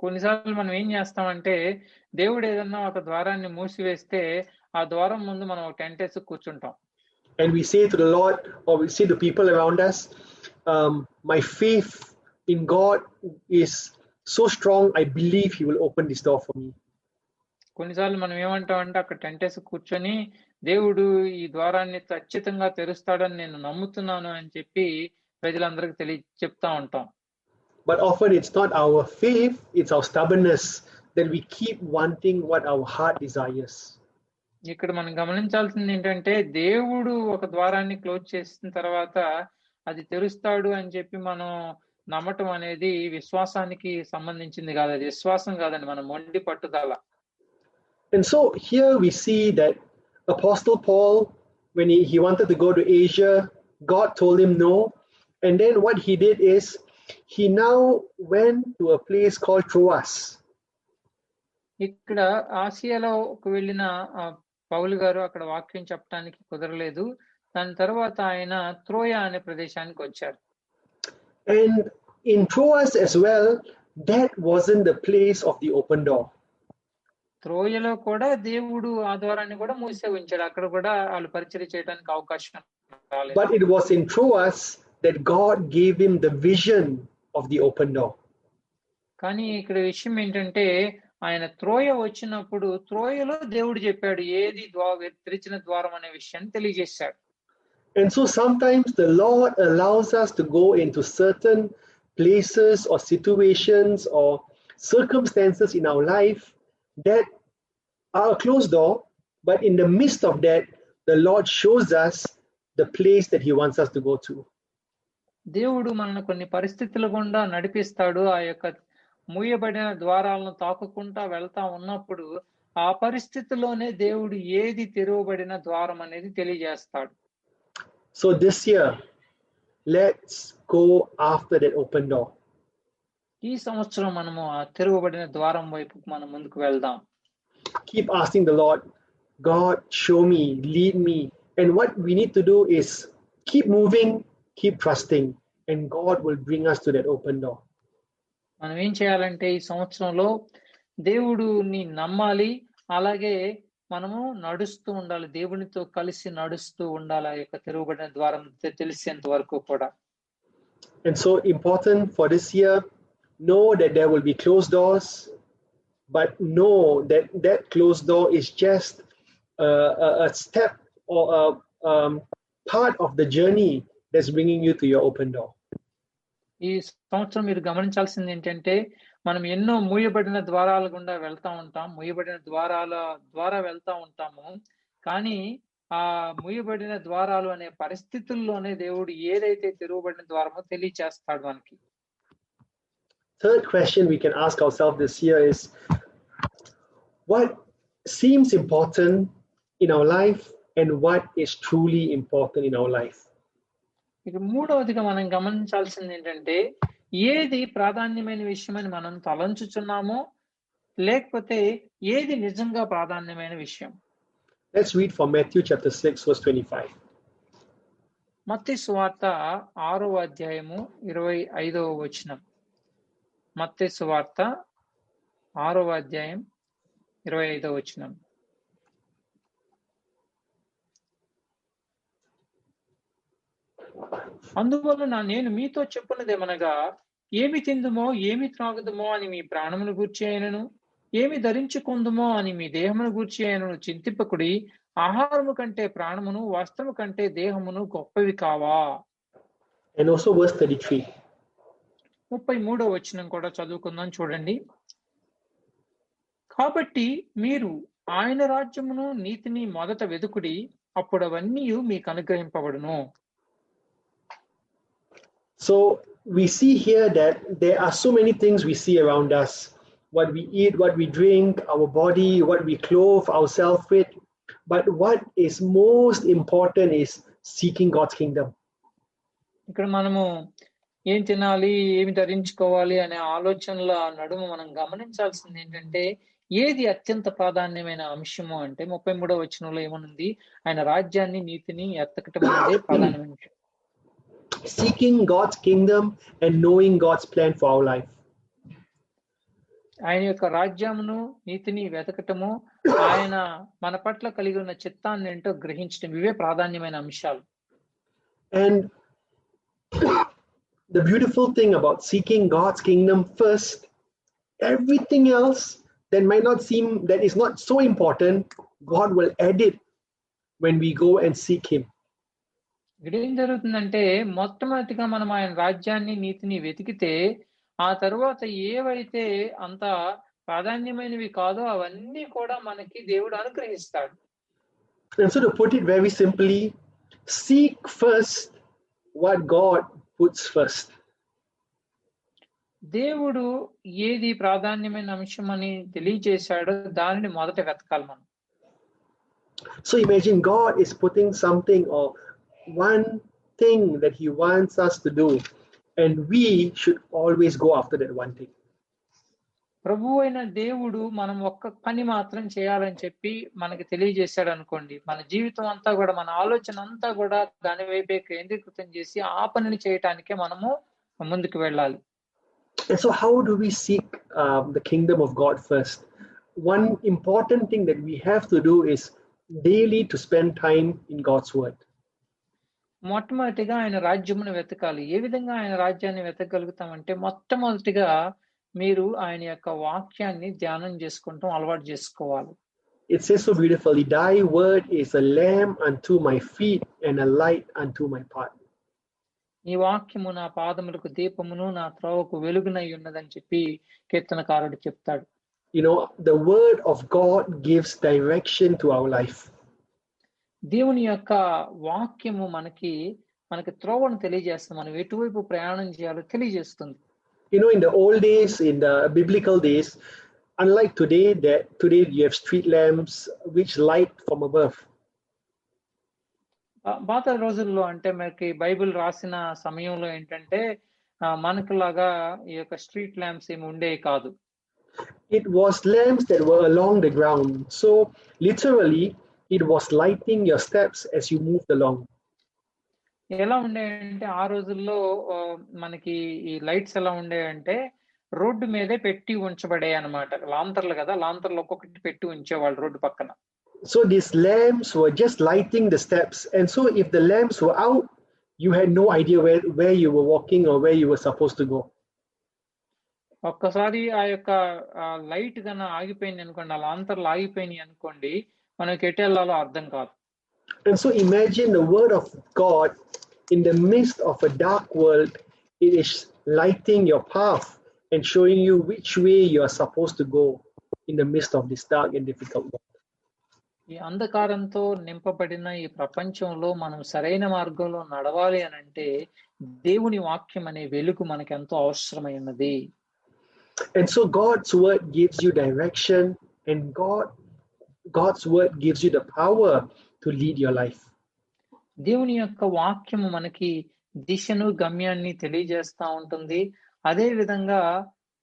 కొన్నిసార్లు మనం ఏం చేస్తామంటే దేవుడు ఏదన్నా ఒక ద్వారాన్ని మూసివేస్తే ఆ ద్వారం ముందు మనం ఒక టెంట్ వేసి కూర్చుంటాం. And we say to the Lord, or we say to people around us, my faith in God is so strong, I believe he will open this door for me. కొన్నిసార్లు మనం ఏమంటామంటే అక్కడ టెంట్ వేసి కూర్చొని దేవుడు ఈ ద్వారాన్ని ఖచ్చితంగా తెరుస్తాడని నేను నమ్ముతున్నాను అని చెప్పి ప్రజలందరికీ చెప్తా ఉంటాం. But often it's not our faith, it's our stubbornness that we keep wanting what our heart desires. ఇక్కడ మనం గమనించాల్సింది ఏంటంటే దేవుడు ఒక ద్వారాన్ని క్లోజ్ చేసిన తర్వాత అది తెరుస్తాడు అని చెప్పి మనం నమ్మటం అనేది విశ్వాసానికి సంబంధించింది కాదు. అది విశ్వాసం కాదండి, మన మొండి పట్టుదల. And so here we see that Apostle Paul, when he wanted to go to Asia, God told him no. And then what he did is he now went to a place called Troas. ఇక్కడ ఆసియాలో వెళ్ళిన పౌలు గారు అక్కడ వాక్యం చెప్పడానికి కుదరలేదు. దాని తర్వాత ఆయన త్రోయా అనే ప్రదేశానికి వచ్చారు. And in Troas as well, that wasn't the place of the open door. త్రోయలో కూడా దేవుడు ఆ ద్వారాన్ని కూడా మూసే ఉంచాడు. అక్కడ కూడా వాళ్ళు పరిచర్య చేయడానికి అవకాశం రాలేదు. But it was in Troas that God gave him the vision of the open door. కానీ ఇక్కడ విషయం ఏంటంటే ఆయన త్రోయ వచ్చినప్పుడు త్రోయలో దేవుడు చెప్పాడు ఏది తెరిచిన ద్వారం అనే విషయాన్ని తెలియజేశాడు. And so sometimes the Lord allows us to go into certain places or situations or circumstances in our life that are a closed door, but in the midst of that, the Lord shows us the place that he wants us to go to. దేవుడు మనల్ని కొన్ని పరిస్థితుల గుండా నడిపిస్తాడు. ఆ యొక్క మూయబడిన ద్వారాలను తాకుకుంటా వెళ్తా ఉన్నప్పుడు ఆ పరిస్థితిలోనే దేవుడు ఏది తెరవబడిన ద్వారం అనేది తెలియజేస్తాడు. So this year, let's go after that open door. ఈ సంవత్సరం మనము ఆ తెరవబడిన ద్వారం వైపు మనం ముందుకు వెళ్దాం. Keep asking the Lord, God, show me, lead me. And what we need to do is keep moving, keep trusting, and God will bring us to that open door. మనం ఏం చేయాలంటే ఈ సంవత్సరంలో దేవుడిని నమ్మాలి, అలాగే మనము నడుస్తూ ఉండాలి, దేవునితో కలిసి నడుస్తూ ఉండాలి. ఆ యొక్క తెరవబడిన ద్వారం తెలిసేంత వరకు కూడా. And so important for this year, know that there will be closed doors, but know that that closed door is just a step or a part of the journey that's bringing you to your open door. ఈ సంవత్సరం మీరు గమనించాల్సింది ఏంటంటే, మనం ఎన్నో మూయబడిన ద్వారాల గుండా వెళ్తా ఉంటాం, మూయబడిన ద్వారాల ద్వారా వెళ్తా ఉంటాము. కానీ ఆ మూయబడిన ద్వారాలు అనే పరిస్థితుల్లోనే దేవుడు ఏదైతే తెరవబడిన ద్వారమో తెలియచేస్తాడు మనకి. Third question we can ask ourselves this year is, what seems important in our life and what is truly important in our life? ఇక మూడవదిగా మనం గమనించాల్సింది ఏంటంటే, ఏది ప్రాధాన్యమైన విషయమని మనం తలంచుచున్నామో, లేకపోతే ఏది నిజంగా ప్రాధాన్యమైన విషయం. Let's read from Matthew chapter 6 verse 25. మత్తయి సువార్త 6వ అధ్యాయము 25వ వచనం. మత్తయి సువార్త 6వ అధ్యాయం 25వ వచనం. అందువలన నేను మీతో చెప్పున్నదేమనగా, ఏమి తిందుమో ఏమి త్రాగుదుమో అని మీ ప్రాణమును గూర్చి అయినను, ఏమి ధరించుకుందుమో అని మీ దేహమును గూర్చి అయినను చింతింపకుడి. ఆహారము కంటే ప్రాణమును, వస్త్రము కంటే దేహమును గొప్పవి కావా. And also verse 33. 33వ వచనం కూడా చదువుకుందాం, చూడండి. కాబట్టి మీరు ఆయన రాజ్యమును నీతిని మొదట వెదుకుడి, అప్పుడు అవన్నీ మీకు అనుగ్రహింపబడును. So we see here that there are so many things we see around us. What we eat, what we drink, our body, what we clothe ourselves with. But what is most important is seeking God's kingdom. ఇక్కడ మనము ఏం తినాలి, ఏమి ధరించుకోవాలి అనే ఆలోచనల నడుమ మనం గమనించాల్సింది ఏంటంటే, ఏది అత్యంత ప్రాధాన్యమైన అంశము అంటే 33వ వచనంలో ఏమనుంది, ఆయన రాజ్యాన్ని నీతిని ఎత్తకటం అనేది ప్రధానమైన విషయం. Seeking God's kingdom and knowing God's plan for our life. ఆయన యొక్క రాజ్యమును నీతిని వెతకటము, ఆయన మన పట్ల కలిగి ఉన్న చిత్తాన్ని ఏంటో గ్రహించటం, ఇవే ప్రాధాన్యమైన అంశాలు. And the beautiful thing about seeking God's kingdom first, everything else that might not seem, that is not so important, God will add it when we go and seek Him. ఇక్కడ ఏం జరుగుతుందంటే, మొట్టమొదటిగా మనం ఆయన రాజ్యాన్ని నీతిని వెతికితే, ఆ తరువాత ఏవైతే అంత ప్రాధాన్యమైనవి కాదో అవన్నీ కూడా మనకి దేవుడు అనుగ్రహిస్తాడు. And so to put it very simply, seek first what God puts first. దేవుడు ఏది ప్రాధాన్యమైన అంశం అని తెలియజేశాడో దానిని మొదట వెతకాలి మనం. So imagine God is putting something or one thing that He wants us to do, and we should always go after that one thing. ప్రభువు అయిన దేవుడు మనం ఒక్క పని మాత్రం చేయాలని చెప్పి మనకి తెలియజేశాడు అనుకోండి, మన జీవితం అంతా కూడా, మన ఆలోచన అంతా కూడా దాని వైపే కేంద్రీకృతం చేసి ఆ పనిని చేయటానికే మనము ముందుకు వెళ్ళాలి. And so how do we seek the kingdom of God first? One important thing that we have to do is daily to spend time in God's word. మొట్టమొదటిగా ఆయన రాజ్యమును వెతకాలి. ఏ విధంగా ఆయన రాజ్యాన్ని వెతకగలుగుతామంటే, మొట్టమొదటిగా మీరు ఆయన యొక్క వాక్యాన్ని ధ్యానం చేసుకుంటాం అలవాటు చేసుకోవాలి. It says so beautifully, thy word is a lamp unto my feet and a light unto my path. నీ వాక్యము నా పాదములకు దీపమును, నా త్రోవకు వెలుగునై ఉన్నదని చెప్పి కీర్తనకారుడు చెప్తాడు. You know, the word of God gives direction to our life. దేవుని యొక్క వాక్యము మనకి మనకి త్రోవను తెలియజేస్తుంది, మనం ఎటువైపు ప్రయాణం చేయాలో తెలియజేస్తుంది. You know, in the old days, in the biblical days, unlike today, that today you have street lamps which light from above. పాత రోజుల్లో అంటే మనకి బైబిల్ రాసిన సమయంలో ఏంటంటే మనకులాగా ఈ యొక్క స్ట్రీట్ ల్యాంప్స్ ఏమి ఉండేవి కాదు. It was lamps that were along the ground. So literally, it was lighting your steps as you moved along. ఎలా ఉండేయంటే ఆ రోజుల్లో మనకి ఈ లైట్స్ ఎలా ఉండేయంటే రోడ్డు మీదే పెట్టి ఉంచబడే అన్నమాట. లాంతర్లు కదా, లాంతర్లు ఒక్కొక్కటి పెట్టి ఉంచేవాళ్ళు రోడ్డు పక్కన. So these lamps were just lighting the steps, and so if the lamps were out, you had no idea where you were walking or where you were supposed to go. ఒక్కసారి ఆ యొక్క light గన ఆగిపోయింది అనుకోండి, ఆ లాంతర్లు ఆగిపోయినాయి అనుకోండి, మనకి ఎటు వెళ్ళాలో అర్థం కాదు. And so imagine the word of God in the midst of a dark world. It is lighting your path and showing you which way you are supposed to go in the midst of this dark and difficult world. ఈ అంధకారంతో నింపబడిన ఈ ప్రపంచంలో మనం సరైన మార్గంలో నడవాలి అని అంటే దేవుని వాక్యం అనే వెలుగు మనకు ఎంతో అవసరమైనది. And so God's word gives you direction, and God's word gives you the power to lead your life. దేవుని యొక్క వాక్యము మనకి దిశను గమ్యాన్ని తెలియజేస్తా ఉంటుంది, అదే విధంగా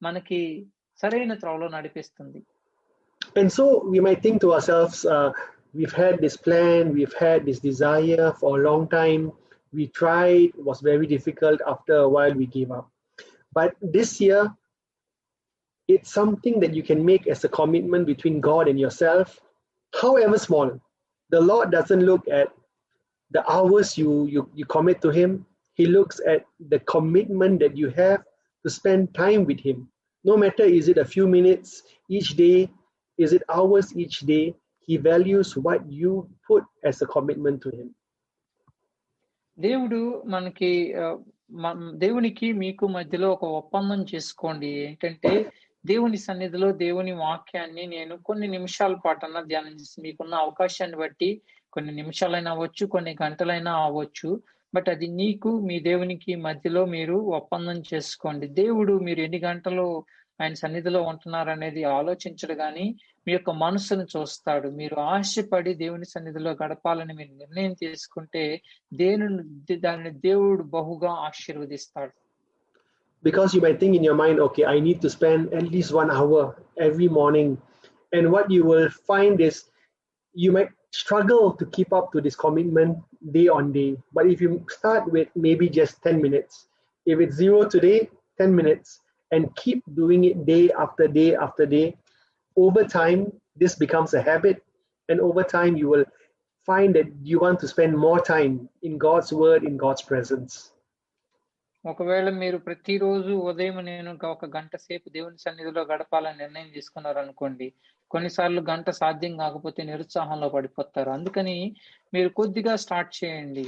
మనకి సరైన త్రోవలో నడిపిస్తుంది. And so we might think to ourselves, we've had this plan, we've had this desire for a long time, we tried, it was very difficult, after a while we gave up. But this year, it's something that you can make as a commitment between God and yourself, however small. The Lord doesn't look at the hours you commit to Him. He looks at the commitment that you have to spend time with Him. No matter is it a few minutes each day, is it hours each day, He values what you put as a commitment to Him. దేవుడు మనకి దేవునికి మీకు మధ్యలో ఒక ఒప్పందం చేసుకోండి. ఏంటంటే దేవుని సన్నిధిలో దేవుని వాక్యాన్ని నేను కొన్ని నిమిషాల పాటన్నా ధ్యానం చేసి, మీకున్న అవకాశాన్ని బట్టి కొన్ని నిమిషాలైనా అవ్వచ్చు, కొన్ని గంటలైనా అవ్వచ్చు, బట్ అది నీకు మీ దేవునికి మధ్యలో మీరు ఒప్పందం చేసుకోండి. దేవుడు మీరు ఎన్ని గంటలు ఆయన సన్నిధిలో ఉంటున్నారనేది ఆలోచించడు, కానీ మీ యొక్క మనసును చూస్తాడు. మీరు ఆశపడి దేవుని సన్నిధిలో గడపాలని మీరు నిర్ణయం తీసుకుంటే దానిని దేవుడు బహుగా ఆశీర్వదిస్తాడు. Because you might think in your mind, okay, I need to spend at least 1 hour every morning. And what you will find is you might struggle to keep up to this commitment day on day. But if you start with maybe just 10 minutes, if it's 0 today, 10 minutes, and keep doing it day after day after day, over time, this becomes a habit. And over time, you will find that you want to spend more time in God's word, in God's presence. ఒకవేళ మీరు ప్రతిరోజు ఉదయం నేను ఒక గంట సేపు దేవుని సన్నిధిలో గడపాలని నిర్ణయం తీసుకున్నారు అనుకోండి, కొన్నిసార్లు గంట సాధ్యం కాకపోతే నిరుత్సాహంలో పడిపోతారు. అందుకని మీరు కొద్దిగా స్టార్ట్ చేయండి.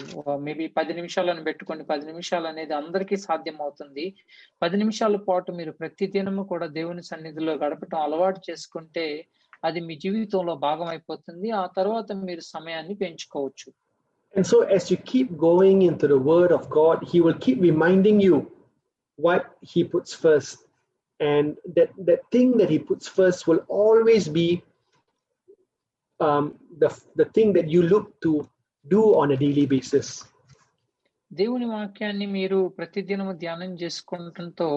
మేబీ 10 నిమిషాలను పెట్టుకోండి. 10 నిమిషాలు అనేది అందరికీ సాధ్యం అవుతుంది. 10 నిమిషాల పాటు మీరు ప్రతి దినము కూడా దేవుని సన్నిధిలో గడపటం అలవాటు చేసుకుంటే అది మీ జీవితంలో భాగం అయిపోతుంది. ఆ తర్వాత మీరు సమయాన్ని పెంచుకోవచ్చు. And so as you keep going into the word of God, He will keep reminding you what He puts first. And that thing that He puts first will always be the thing that you look to do on a daily basis. దేవుని వాక్యాన్ని మీరు ప్రతిదినము ధ్యానం చేసుకుంటంతో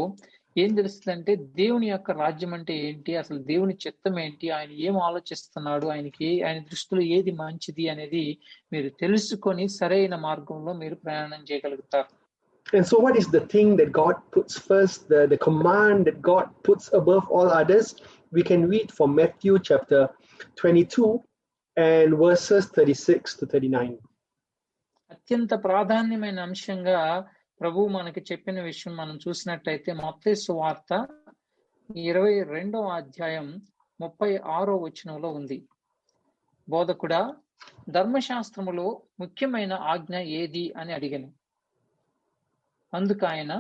ఏం తెలుస్తుందంటే దేవుని యొక్క రాజ్యం అంటే ఏంటి, అసలు దేవుని చిత్తం ఏంటి, ఆయన ఏం ఆలోచిస్తున్నాడు, ఆయన దృష్టిలో ఏది మంచిది అనేది మీరు తెలుసుకొని సరైన మార్గంలో మీరు ప్రయాణం చేయగలుగుతారు. And so what is the thing that God puts first, the command that God puts above all others? We can read from Matthew chapter 22 and verses 36 to 39. అత్యంత ప్రాధాన్యమైన అంశంగా ప్రభువు మనకి చెప్పిన విషయం మనం చూసినట్లయితే మత్తయి సువార్త 22వ అధ్యాయం 36వ వచనంలో ఉంది. బోధకుడా, ధర్మశాస్త్రములో ముఖ్యమైన ఆజ్ఞ ఏది అని అడిగాను. అందుకు ఆయన,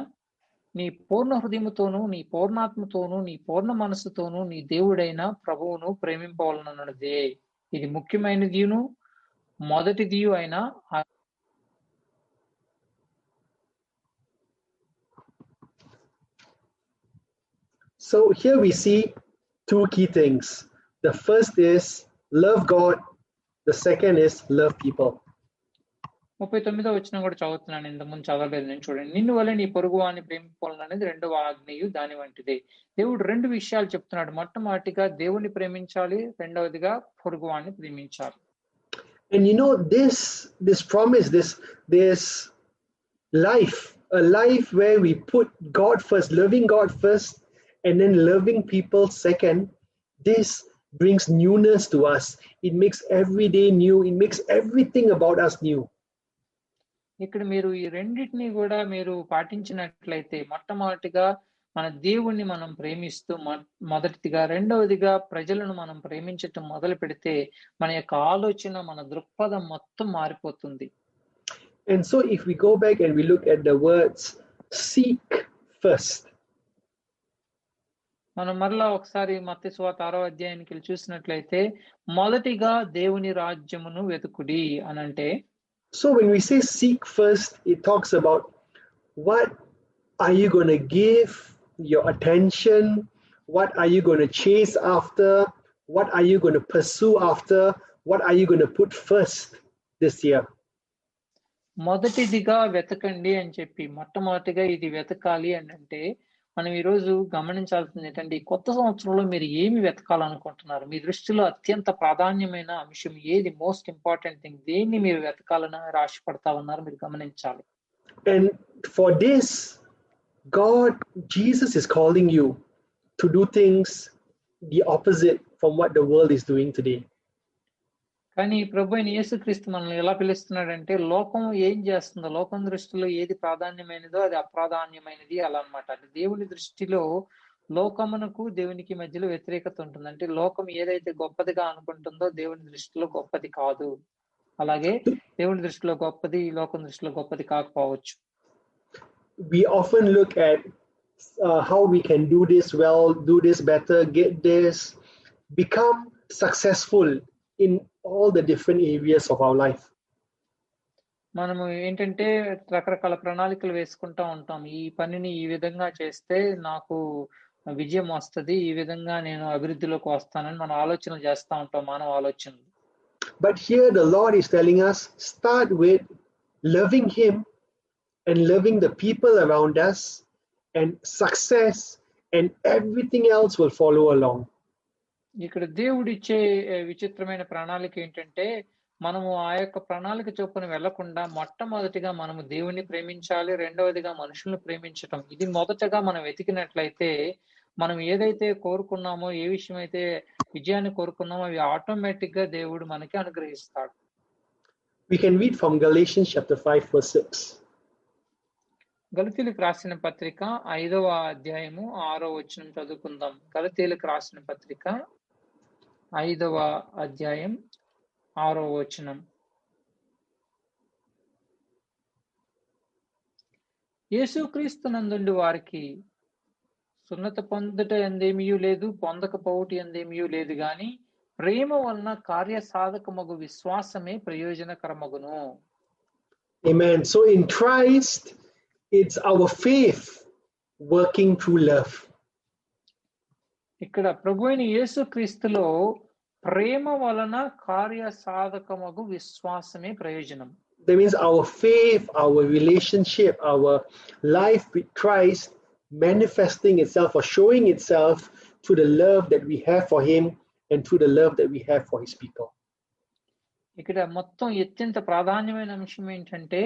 నీ పూర్ణ హృదయముతోనూ, నీ పూర్ణాత్మతోనూ, నీ పూర్ణ మనస్సుతోనూ నీ దేవుడైన ప్రభువును ప్రేమింపవలనన్నదే. ఇది ముఖ్యమైనదియును మొదటిదియు అయిన So here we see two key things. The first is love God. The second is love people. 39వ వచనం కూడా చదువుతున్నాను, ఇంతకుముందు చదవలేదు నేను. చూడండి, నిన్ను వల్ల నీ పొరుగు వాని ప్రేమింపాలని అనేది రెండవ ఆజ్ఞయు దాని వంటిదే. దేవుడు రెండు విషయాలు చెప్తున్నాడు. మొట్టమొదటిగా దేవుని ప్రేమించాలి, రెండవదిగా పొరుగు వాడిని ప్రేమించాలి. And you know, this promise, this life, a life where we put God first, loving God first, and then loving people second, this brings newness to us. It makes every day new. It makes everything about us new. ఇక్కడ మీరు ఈ రెండింటిని కూడా మీరు పాటించినట్లయితే, మొట్టమొదటిగా మన దేవుణ్ణి మనం ప్రేమిస్తూ మొదటిగా, రెండవదిగా ప్రజలను మనం ప్రేమించటం మొదలు పెడితే మన యొక్క ఆలోచన, మన దృక్పథం మొత్తం మారిపోతుంది. And so if we go back and we look at the words seek first, మనం మరలా ఒకసారి మత్తయి సువార్త 6వ అధ్యాయానికి చూసినట్లయితే, మొదటిగా దేవుని రాజ్యమును వెతుకుడి అని అంటే, so when we say seek first, it talks about what are you going to give your attention, what are you going to chase after, what are you going to pursue after, what are you going to put first this year. మొదటిదిగా వెతకండి అని చెప్పి, మొట్టమొదటిగా ఇది వెతకాలి అని అంటే, మనం ఈరోజు గమనించాల్సింది ఏంటంటే, ఈ కొత్త సంవత్సరంలో మీరు ఏమి వెతకాలనుకుంటున్నారు? మీ దృష్టిలో అత్యంత ప్రాధాన్యమైన అంశం ఏది? మోస్ట్ ఇంపార్టెంట్ థింగ్ దేన్ని మీరు వెతకాలని ఆశపడతా ఉన్నారు? మీరు గమనించాలి. And for this, Jesus is calling you to do things the opposite from what the world is doing today. కానీ ప్రభు అయిన యేసుక్రీస్తు మనల్ని ఎలా పిలుస్తున్నాడంటే, లోకం ఏం చేస్తుందో, లోకం దృష్టిలో ఏది ప్రాధాన్యమైనదో అది అప్రాధాన్యమైనది అలా అన్నమాట. అంటే దేవుని దృష్టిలో లోకమునకు దేవునికి మధ్యలో వ్యతిరేకత ఉంటుంది. అంటే లోకం ఏదైతే గొప్పదిగా అనుకుంటుందో దేవుని దృష్టిలో గొప్పది కాదు. అలాగే దేవుని దృష్టిలో గొప్పది లోకం దృష్టిలో గొప్పది కాకపోవచ్చు. We often look at how we can do this well, do this better, get this, become successful in all the different areas of our life. మనము ఏంటంటే రకరకాల ప్రణాళికలు వేసుకుంటా ఉంటాం. ఈ పనిని ఈ విధంగా చేస్తే నాకు విజయం వస్తది, ఈ విధంగా నేను అభివృద్ధిలోకి వస్తానని మనం ఆలోచనలు చేస్తా ఉంటాం, మానవ ఆలోచనలు. But here the Lord is telling us, start with loving Him and loving the people around us, and success and everything else will follow along. ఇక్కడ దేవుడు ఇచ్చే విచిత్రమైన ప్రణాళిక ఏంటంటే, మనము ఆ యొక్క ప్రణాళిక చొప్పున వెళ్లకుండా మొట్టమొదటిగా మనము దేవుణ్ణి ప్రేమించాలి, రెండవదిగా మనుషులను ప్రేమించటం. ఇది మొదటగా మనం వెతికినట్లయితే మనం ఏదైతే కోరుకున్నామో, ఏ విషయం అయితే విజయాన్ని కోరుకున్నామో అవి ఆటోమేటిక్ గా దేవుడు మనకి అనుగ్రహిస్తాడు. We can read from Galatians chapter 5 verse 6. గలతీయులకు రాసిన పత్రిక 5వ అధ్యాయము 6వ వచనం చదువుకుందాం. గలతీయులకు రాసిన పత్రిక 5వ అధ్యాయం 6వ వచనం. యేసుక్రీస్తు నందుండి వారికి సున్నత పొందుట ఎందేమియూ లేదు, పొందకపోవుట ఎందేమియూ లేదు, గాని ప్రేమ వలన కార్యసాధకమగు విశ్వాసమే ప్రయోజనకరమగును. Amen. So in Christ, it's our faith working through love. ఇక్కడ ప్రభువైన యేసుక్రీస్తులో ప్రేమ వలన కార్యసాధకమగు విశ్వాసమే ప్రయోజనం. That means our faith, our relationship, our life with Christ manifesting itself or showing itself through the love that we have for Him and through the love that we have for His people. ఇక్కడ మొత్తం అత్యంత ప్రాధాన్యమైన అంశం ఏంటంటే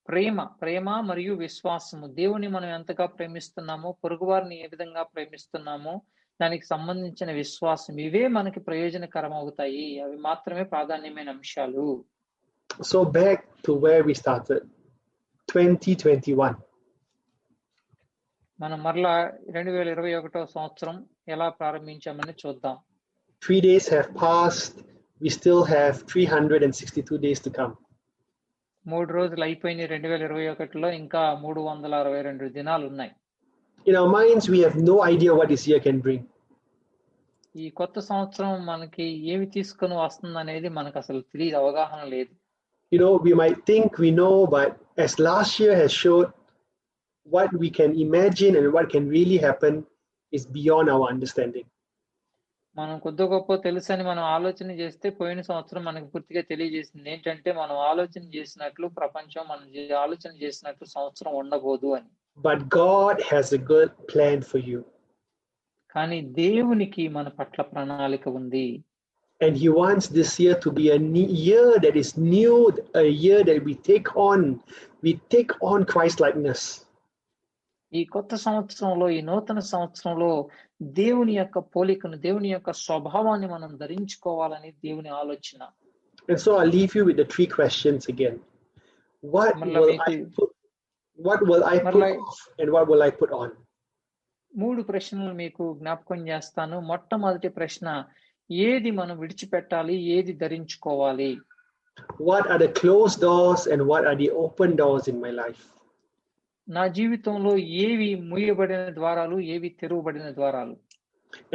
ప్రేమ మరియు విశ్వాసము. దేవుని మనం ఎంతగా ప్రేమిస్తున్నామో, పొరుగువారిని ఏ విధంగా ప్రేమిస్తున్నామో దానికి సంబంధించిన విశ్వాసం, ఇవే మనకి ప్రయోజనకరం అవుతాయి. అవి మాత్రమే ప్రాధాన్యమైన అంశాలు. So back to where we started, 2021. మనం మరలా 2021వ సంవత్సరం ఎలా ప్రారంభించామని చూద్దాం. 3 days have passed. We still have 362 days to come. 3 రోజులు అయిపోయినాయి 2021లో, ఇంకా 362 దినాలు ఉన్నాయి. In our minds, we have no idea what this year can bring. ఈ కొత్త సంవత్సరం మనకి ఏమి తీసుకొని వస్తుంది అనేది మనకు అసలు తెలియదు, అవగాహన లేదు. You know, we might think we know, but as last year has showed, what we can imagine and what can really happen is beyond our understanding. మనం కొద్ది గొప్ప తెలుసని మనం ఆలోచన చేస్తే పోయిన సంవత్సరం మనకు పూర్తిగా తెలియజేసింది ఏంటంటే మనం ఆలోచన చేసినట్లు ప్రపంచం మనం ఆలోచన చేసినట్లు సంవత్సరం ఉండబోదు అని. But God has a good plan for you. కానీ దేవునికి మన పట్ల ప్రణాళిక ఉంది. And he wants this year to be a year that is new, a year that we take on Christ likeness. ఈ కొత్త సంవత్సరంలో ఈ నూతన సంవత్సరంలో దేవుని యొక్క పోలికను దేవుని యొక్క స్వభావాన్ని మనం ధరించుకోవాలని దేవుని ఆలోచన. And so I'll leave you with the 3 questions again. What will I put off and what will I put on? 3 ప్రశ్నలు మీకు జ్ఞాపకం చేస్తాను. మొట్టమొదటి ప్రశ్న, ఏది మనం విడిచిపెట్టాలి, ఏది ధరించుకోవాలి? What are the closed doors and what are the open doors in my life? నా జీవితంలో ఏవి మూయబడిన ద్వారాలు, ఏవి తెరవబడిన ద్వారాలు?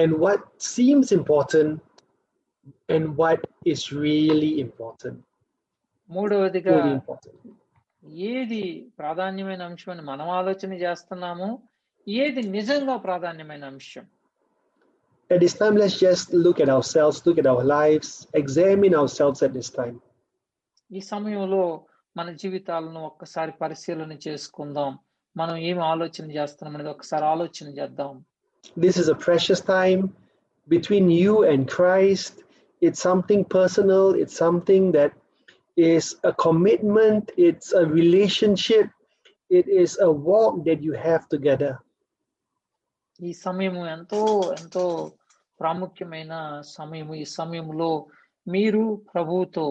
And what seems important and what is really important? మూడవదిగా Really important. ఏది ప్రాధాన్యమైన అంశం అని మనం ఆలోచన చేస్తున్నాము, ఏది నిజంగా ప్రాధాన్యమైన అంశం? At this time, let's just look at ourselves, look at our lives, examine ourselves at this time. ఈ సమయంలో మన జీవితాలను ఒక్కసారి పరిశీలన చేసుకుందాం. మనం ఏమి ఆలోచన చేస్తున్నాం అనేది ఒకసారి ఆలోచన చేద్దాం. This is a precious time between you and Christ. It's something personal. It's something that is a commitment. It's a relationship. It is a walk that you have together. ఈ సమయము ఎంతో ఎంతో ప్రాముఖ్యమైన సమయము. ఈ సమయంలో మీరు ప్రభువుతో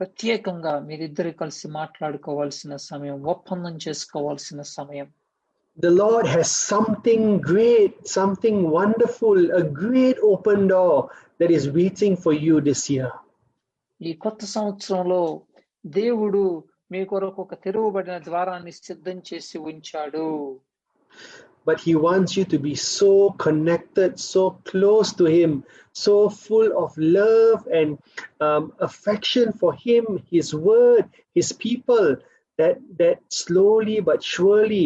ప్రత్యేకంగా మీరిద్దరు కలిసి మాట్లాడుకోవాల్సిన సమయం, ఒప్పందం చేసుకోవాల్సిన సమయం. The Lord has something great, something wonderful, a great open door that is waiting for you this year. ఈ కొత్త సంవత్సరంలో దేవుడు మీ కొరకు ఒక తెరవబడిన ద్వారాన్ని సిద్ధం చేసి ఉంచాడు. But he wants you to be so connected, so close to him, so full of love and affection for him, his word, his people, that slowly but surely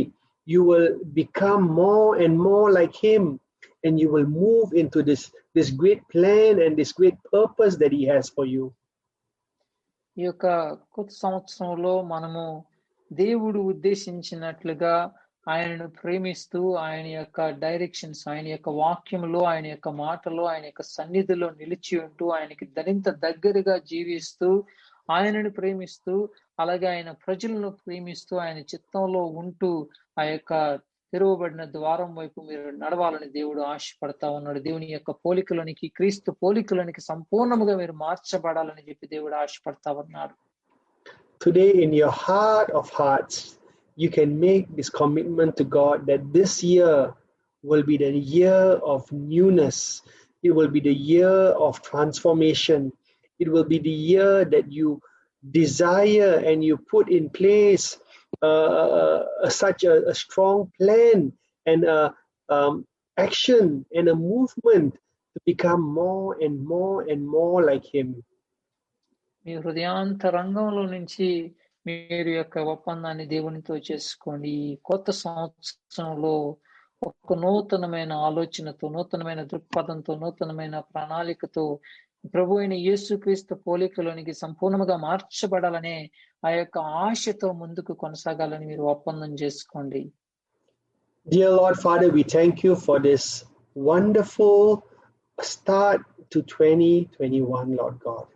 you will become more and more like him, and you will move into this great plan and this great purpose that he has for you. ఈ యొక్క కొత్త సంవత్సరంలో మనము దేవుడు ఉద్దేశించినట్లుగా ఆయనను ప్రేమిస్తూ ఆయన యొక్క డైరెక్షన్స్, ఆయన యొక్క వాక్యంలో, ఆయన యొక్క మాటలో, ఆయన యొక్క సన్నిధిలో నిలిచి ఉంటూ ఆయనకి మరింత దగ్గరగా జీవిస్తూ ఆయనను ప్రేమిస్తూ అలాగే ఆయన ప్రజలను ప్రేమిస్తూ ఆయన చిత్తంలో ఉంటూ ఆ యొక్క తెరవబడిన ద్వారం వైపు మీరు నడవాలని దేవుడు ఆశపడతా ఉన్నాడు. దేవుని యొక్క పోలికలోనికి, క్రీస్తు పోలికలోనికి సంపూర్ణముగా మీరు మార్చబడాలని చెప్పి దేవుడు ఆశపడతా ఉన్నాడు. Today in your heart of hearts, you can make this commitment to God that this year will be the year of newness. It will be the year of transformation. It will be the year that you desire and you put in place such a strong plan and action and a movement to become more and more and more like him. మీ హృదయాంతరంగంలో నుంచి మీరు యొక్క ఒప్పందాన్ని దేవునితో చేసుకోండి. ఈ కొత్త సంవత్సరంలో ఒక నూతనమైన ఆలోచనతో, నూతనమైన దృక్పథంతో, నూతనమైన ప్రణాళికతో ప్రభు అయిన యేసుక్రీస్తు పోలికలోనికి సంపూర్ణంగా మార్చబడాలనే ఆ యొక్క ఆశతో ముందుకు కొనసాగాలని మీరు ఒప్పందం చేసుకోండి. Dear Lord Father, we thank you for this wonderful start to 2021, Lord God.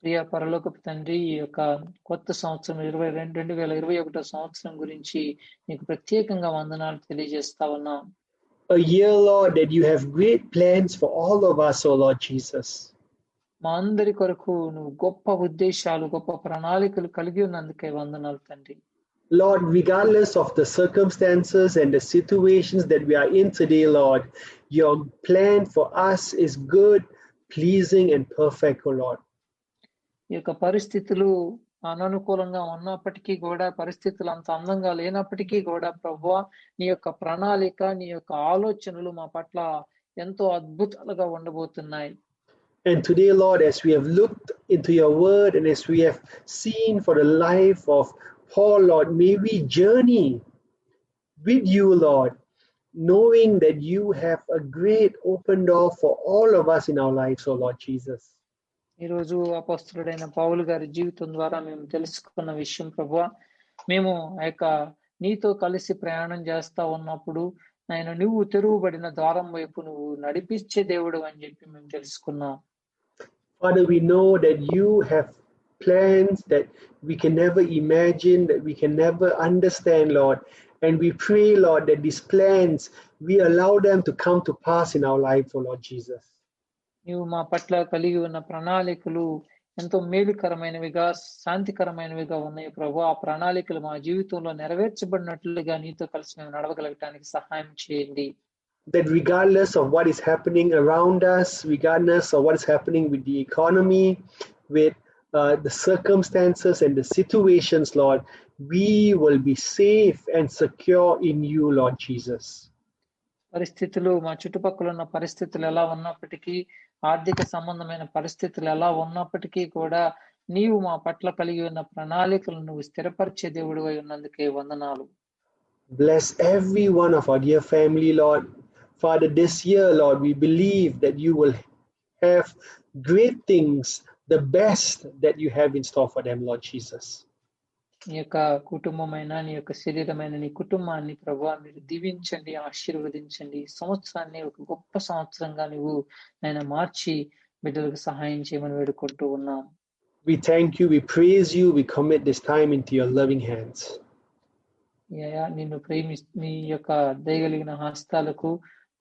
ప్రియ పరలోకపు తండ్రి, ఈ యొక్క కొత్త సంవత్సరం 2021 సంవత్సరం గురించి నీకు ప్రత్యేకంగా వందనాలు తెలియజేస్తా ఉన్నాం. A year, Lord, that you have great plans for all of us, O Lord Jesus. మా అందరి కొరకు నువ్వు గొప్ప ఉద్దేశాలు, గొప్ప ప్రణాళికలు కలిగి ఉన్నందుకే వందనాలు తండ్రి. Lord, regardless of the circumstances and the situations that we are in today, Lord, your plan for us is good, pleasing, and perfect, O Lord. ఈ యొక్క పరిస్థితులు అననుకూలంగా ఉన్నప్పటికీ కూడా, పరిస్థితులు అంత అందంగా లేనప్పటికీ కూడా ప్రభువా, నీ యొక్క ప్రణాళిక, నీ యొక్క ఆలోచనలు మా పట్ల ఎంతో అద్భుతాలుగా ఉండబోతున్నాయి. And today, Lord, as we have looked into your word and as we have seen for the life of Paul, Lord, may we journey with you, Lord. knowing that you have a great open door for all of us in our lives, oh Lord Jesus. ఈరోజు అపోస్తలుడైన పౌలు గారి జీవితం ద్వారా మేము తెలుసుకున్న విషయం ప్రభువా, మేము ఆ యొక్క నీతో కలిసి ప్రయాణం చేస్తా ఉన్నప్పుడు ఆయన నువ్వు తెరువబడిన ద్వారం వైపు నువ్వు నడిపించే దేవుడు అని చెప్పి మేము తెలుసుకున్నాం. Father, we know that you have plans that we can never imagine, that we can never understand, Lord. And we pray, Lord, that these plans, we allow them to come to pass in our life, oh Lord Jesus. నీవు మా పట్ల కలిగి ఉన్న ప్రణాళికలు ఎంతో మేలుకరమైనవిగా శాంతికరమైనవిగా ఉన్నాయి ప్రభు. ఆ ప్రణాళికలు మా జీవితంలో నెరవేర్చబడినట్లుగా నీతో కలిసి మేము నడవగలగటానికి సహాయం చేయండి. That regardless of what is happening around us, regardless of what is happening with the economy, with the circumstances and the situations, Lord, we will be safe and secure in you, Lord Jesus. పరిస్థితులు మా చుట్టుపక్కల ఉన్న పరిస్థితులు ఎలా ఉన్నప్పటికీ, ఆర్థిక సంబంధమైన పరిస్థితులు ఎలా ఉన్నప్పటికీ కూడా నీవు మా పట్ల కలిగి ఉన్న ప్రణాళికలను నువ్వు స్థిరపరిచే దేవుడివై ఉన్నందుకే వందనాలు. Bless every one of our dear family, Lord. Father, this year, Lord, we believe that you will have great things, the best that you have in store for them, Lord Jesus. నీ యొక్క కుటుంబమైన నీ యొక్క శరీరమైన నీ కుటుంబాన్ని ప్రభువా మీరు దీవించండి, ఆశీర్వదించండి. సంవత్సరాన్ని ఒక గొప్ప సంవత్సరంగా నువ్వు ఆయన మార్చి బిడ్డలకు సహాయం చేయమని వేడుకుంటూ ఉన్నాం. We thank you, we praise you, we commit this time into your loving hands. నిన్ను నీ యొక్క దయగలిగిన హస్తాలకు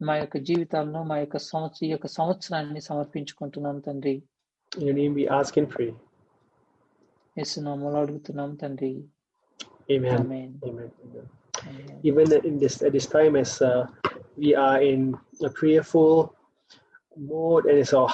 మా యొక్క జీవితాలను మా యొక్క సంవత్సరాన్ని సమర్పించుకుంటున్నాం తండ్రి. In your name we ask and pray. యేసు నామములో అడుగుతున్నాం తండ్రి. Amen. Amen. Amen. Amen. Even at this time, as we are in a prayerful mode, and it's our